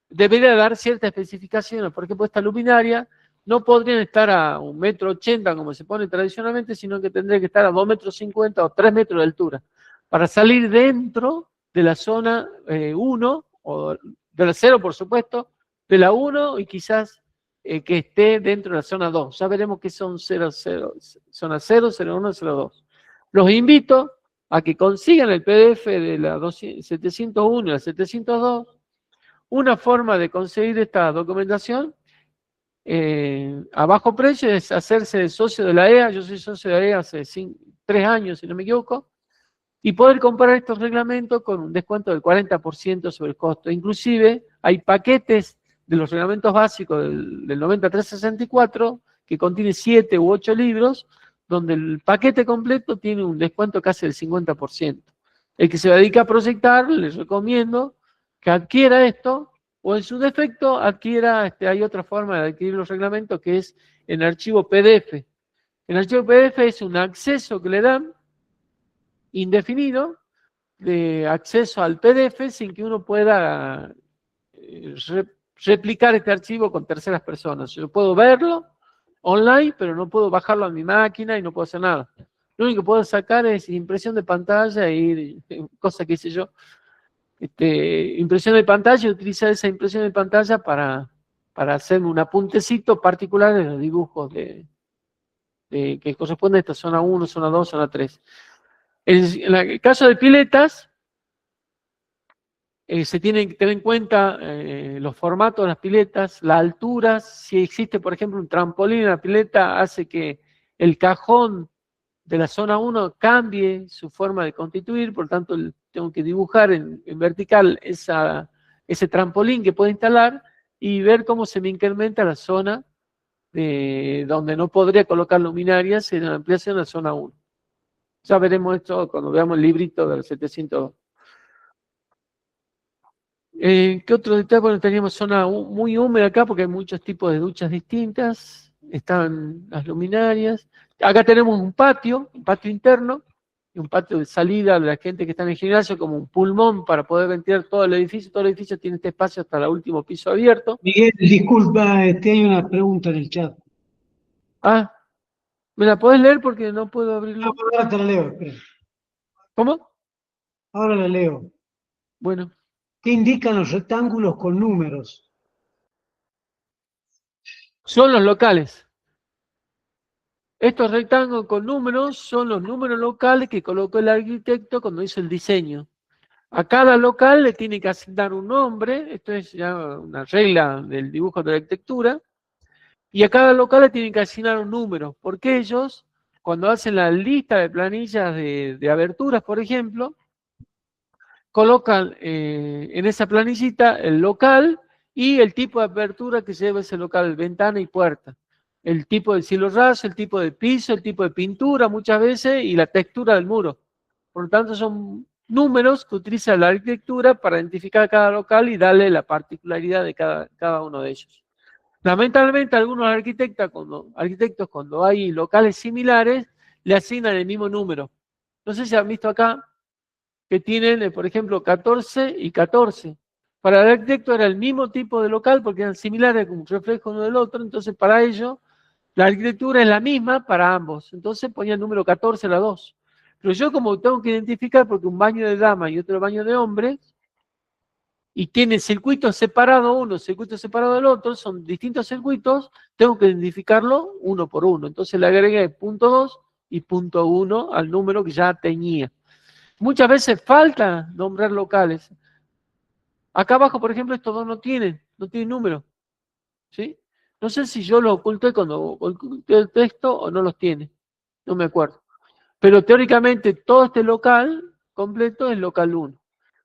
debería dar ciertas especificaciones. Por ejemplo, esta luminaria no podrían estar a 1,80 m como se pone tradicionalmente, sino que tendría que estar a 2,50 m o 3 metros de altura para salir dentro de la zona 1 o de la 0, por supuesto, de la 1 y quizás que esté dentro de la zona 2. Ya veremos que son 0, zona 0, 01, 02. Los invito a que consigan el PDF de la 701 y la 702. Una forma de conseguir esta documentación a bajo precio es hacerse socio de la EA. Yo soy socio de la EA hace 3 años, si no me equivoco, y poder comprar estos reglamentos con un descuento del 40% sobre el costo. Inclusive hay paquetes de los reglamentos básicos del 9364 que contiene 7 u 8 libros, donde el paquete completo tiene un descuento casi del 50%. El que se dedica a proyectar, les recomiendo que adquiera esto, o en su defecto adquiera, hay otra forma de adquirir los reglamentos que es en archivo PDF. El archivo PDF es un acceso que le dan indefinido de acceso al PDF sin que uno pueda replicar este archivo con terceras personas. Yo puedo verlo online, pero no puedo bajarlo a mi máquina y no puedo hacer nada. Lo único que puedo sacar es impresión de pantalla y cosa que hice yo. Impresión de pantalla y utilizar esa impresión de pantalla para hacerme un apuntecito particular de los dibujos que corresponden a esta zona 1, zona 2, zona 3. En el caso de piletas, se tienen que tener en cuenta los formatos de las piletas, la altura, si existe, por ejemplo, un trampolín en la pileta, hace que el cajón de la zona 1 cambie su forma de constituir, por tanto tengo que dibujar en vertical ese trampolín que puedo instalar y ver cómo se me incrementa la zona donde no podría colocar luminarias en la ampliación de la zona 1. Ya veremos esto cuando veamos el librito del 702. ¿Qué otro detalle? Bueno, teníamos zona muy húmeda acá porque hay muchos tipos de duchas distintas. Están las luminarias. Acá tenemos un patio interno y un patio de salida de la gente que está en el gimnasio como un pulmón para poder ventilar todo el edificio. Todo el edificio tiene este espacio hasta el último piso abierto. Miguel, disculpa, hay una pregunta en el chat. Ah, ¿me la podés leer? Porque no puedo abrirlo. No, ahora te la leo, espera. ¿Cómo? Ahora la leo. Bueno. ¿Qué indican los rectángulos con números? Son los locales. Estos rectángulos con números son los números locales que colocó el arquitecto cuando hizo el diseño. A cada local le tiene que asignar un nombre, esto es ya una regla del dibujo de la arquitectura, y a cada local le tienen que asignar un número, porque ellos, cuando hacen la lista de planillas de aberturas, por ejemplo, colocan en esa planillita el local y el tipo de apertura que lleva ese local, ventana y puerta. El tipo de cielo raso, el tipo de piso, el tipo de pintura muchas veces y la textura del muro. Por lo tanto son números que utiliza la arquitectura para identificar cada local y darle la particularidad de cada uno de ellos. Lamentablemente, algunos arquitectos, cuando hay locales similares, le asignan el mismo número. No sé si han visto acá que tienen, por ejemplo, 14 y 14. Para el arquitecto era el mismo tipo de local porque eran similares, como un reflejo uno del otro, entonces para ellos la arquitectura es la misma para ambos. Entonces ponía el número 14 a la 2. Pero yo como tengo que identificar porque un baño de dama y otro baño de hombre, y tiene circuitos separados uno, circuitos separados del otro, son distintos circuitos, tengo que identificarlo uno por uno. Entonces le agregué punto 2 y punto 1 al número que ya tenía. Muchas veces falta nombrar locales. Acá abajo, por ejemplo, estos dos no tienen número. ¿Sí? No sé si yo lo oculté cuando oculté el texto o no los tiene. No me acuerdo. Pero teóricamente todo este local completo es local 1.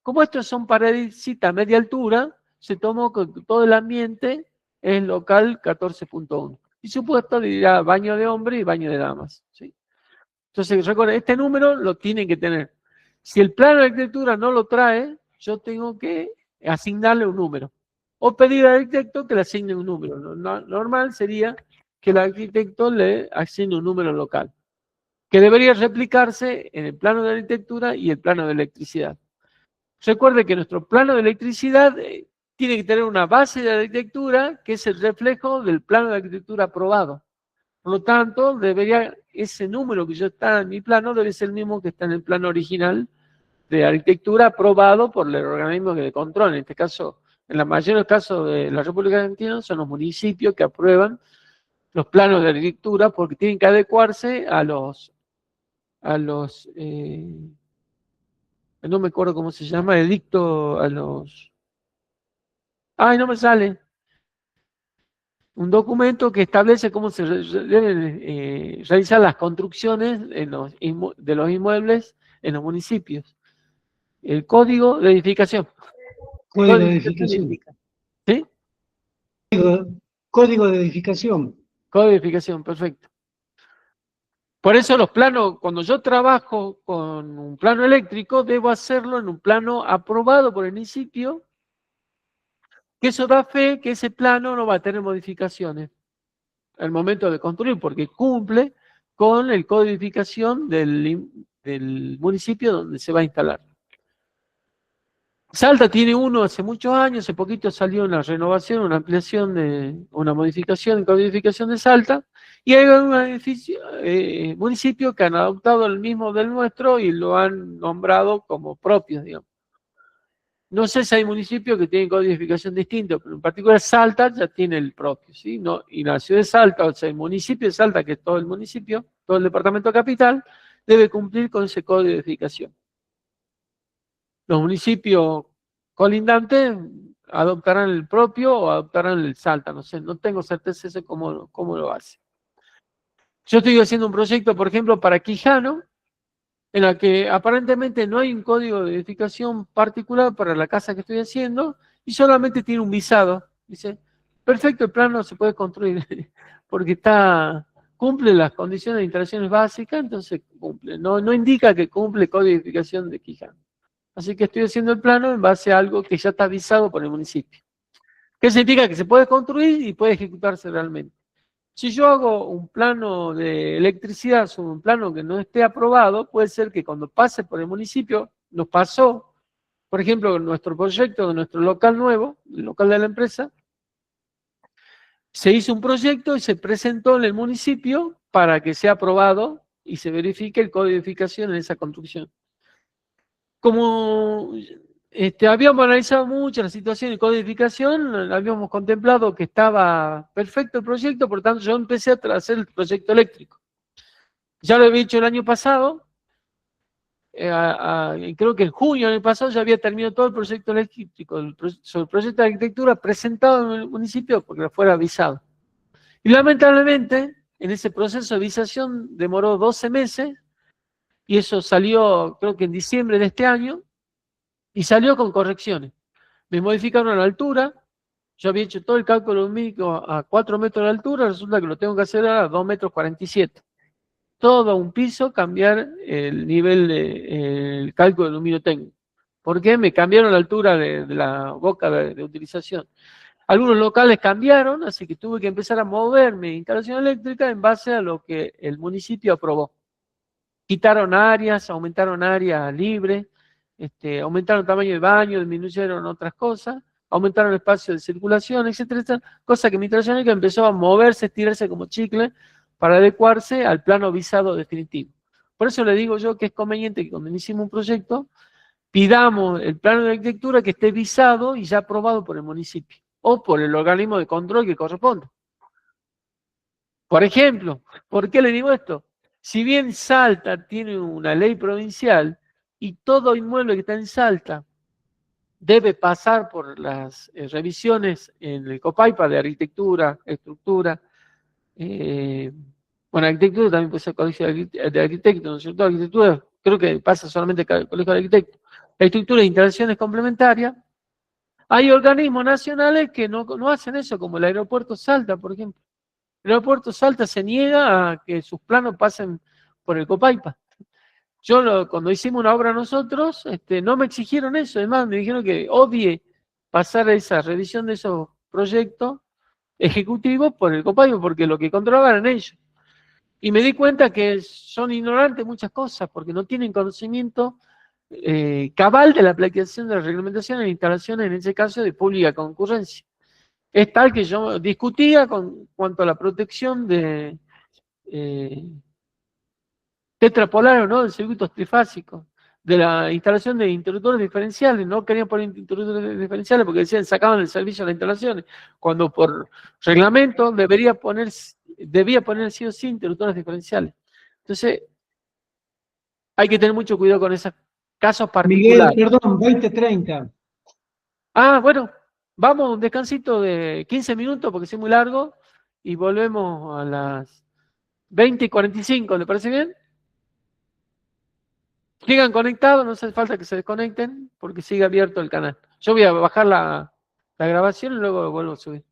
Como estos son paredcitas a media altura, se tomó que todo el ambiente es local 14.1. Y supuesto dirá baño de hombre y baño de damas. ¿Sí? Entonces, recuerden, este número lo tienen que tener. Si el plano de arquitectura no lo trae, yo tengo que asignarle un número. O pedir al arquitecto que le asigne un número. Normal sería que el arquitecto le asigne un número local, que debería replicarse en el plano de arquitectura y el plano de electricidad. Recuerde que nuestro plano de electricidad tiene que tener una base de arquitectura que es el reflejo del plano de arquitectura aprobado. Por lo tanto, ese número que ya está en mi plano debe ser el mismo que está en el plano original de arquitectura aprobado por el organismo de control. En este caso, en la mayoría de los casos de la República Argentina son los municipios que aprueban los planos de arquitectura porque tienen que adecuarse a los no me acuerdo cómo se llama, edicto a los... ¡Ay, no me sale! Un documento que establece cómo se deben realizar las construcciones de los inmuebles en los municipios. El código de edificación. Código de edificación. ¿Sí? Código de edificación. Código de edificación, perfecto. Por eso los planos, cuando yo trabajo con un plano eléctrico, debo hacerlo en un plano aprobado por el municipio, que eso da fe que ese plano no va a tener modificaciones al momento de construir, porque cumple con el código de edificación del municipio donde se va a instalar. Salta tiene uno hace muchos años, hace poquito salió una renovación, una ampliación, una modificación en codificación de Salta, y hay un municipio que han adoptado el mismo del nuestro y lo han nombrado como propios, digamos. No sé si hay municipios que tienen codificación distinta, pero en particular Salta ya tiene el propio, ¿sí? No, y la ciudad de Salta, o sea, el municipio de Salta, que es todo el municipio, todo el departamento capital, debe cumplir con ese código de edificación. Los municipios colindantes adoptarán el propio o adoptarán el Salta, no sé, no tengo certeza de cómo lo hace. Yo estoy haciendo un proyecto, por ejemplo, para Quijano, en la que aparentemente no hay un código de edificación particular para la casa que estoy haciendo y solamente tiene un visado. Dice, perfecto, el plano se puede construir porque cumple las condiciones de instalaciones básicas, entonces cumple. No indica que cumple código de edificación de Quijano. Así que estoy haciendo el plano en base a algo que ya está avisado por el municipio. ¿Qué significa? Que se puede construir y puede ejecutarse realmente. Si yo hago un plano de electricidad sobre un plano que no esté aprobado, puede ser que cuando pase por el municipio, nos pasó, por ejemplo, nuestro proyecto de nuestro local nuevo, el local de la empresa, se hizo un proyecto y se presentó en el municipio para que sea aprobado y se verifique el código de edificación en esa construcción. Como habíamos analizado mucho la situación de codificación, habíamos contemplado que estaba perfecto el proyecto, por lo tanto yo empecé a hacer el proyecto eléctrico. Ya lo había hecho el año pasado, creo que en junio del año pasado ya había terminado todo el proyecto eléctrico, sobre el proyecto de arquitectura presentado en el municipio porque fuera avisado. Y lamentablemente, en ese proceso de avisación demoró 12 meses, y eso salió, creo que en diciembre de este año, y salió con correcciones. Me modificaron la altura, yo había hecho todo el cálculo lumínico a 4 metros de altura, resulta que lo tengo que hacer a 2 metros 47. todo un piso cambiar el nivel el cálculo de luminotécnico. ¿Por qué? Me cambiaron la altura de la boca de utilización. Algunos locales cambiaron, así que tuve que empezar a mover mi instalación eléctrica en base a lo que el municipio aprobó. Quitaron áreas, aumentaron áreas libres, aumentaron tamaño de baño, disminuyeron otras cosas, aumentaron espacio de circulación, etcétera, etcétera, cosa que mi instalación eléctrica empezó a moverse, estirarse como chicle para adecuarse al plano visado definitivo. Por eso le digo yo que es conveniente que cuando iniciemos un proyecto, pidamos el plano de arquitectura que esté visado y ya aprobado por el municipio o por el organismo de control que corresponda. Por ejemplo, ¿por qué le digo esto? Si bien Salta tiene una ley provincial y todo inmueble que está en Salta debe pasar por las revisiones en el COPAIPA de arquitectura, estructura, bueno, arquitectura también puede ser colegio de arquitectos, ¿no es cierto? Arquitectura creo que pasa solamente el colegio de arquitectos. Estructura e instalaciones complementarias. Hay organismos nacionales que no hacen eso, como el aeropuerto Salta, por ejemplo. El aeropuerto Salta se niega a que sus planos pasen por el COPAIPA. Cuando hicimos una obra nosotros, no me exigieron eso, además me dijeron que obvie pasar esa revisión de esos proyectos ejecutivos por el COPAIPA, porque lo que controlaban eran ellos. Y me di cuenta que son ignorantes de muchas cosas, porque no tienen conocimiento cabal de la aplicación de la reglamentación en instalaciones, en ese caso de pública concurrencia. Es tal que yo discutía con cuanto a la protección de tetrapolar o no, de circuitos trifásicos, de la instalación de interruptores diferenciales. No querían poner interruptores diferenciales porque decían sacaban el servicio a las instalaciones, cuando por reglamento debía poner sí o sí interruptores diferenciales. Entonces, hay que tener mucho cuidado con esos casos particulares. Miguel, perdón, 20:30. Ah, bueno, vamos a un descansito de 15 minutos porque es muy largo y volvemos a las 20:45, ¿le parece bien? Sigan conectados, no hace falta que se desconecten porque sigue abierto el canal. Yo voy a bajar la grabación y luego vuelvo a subir.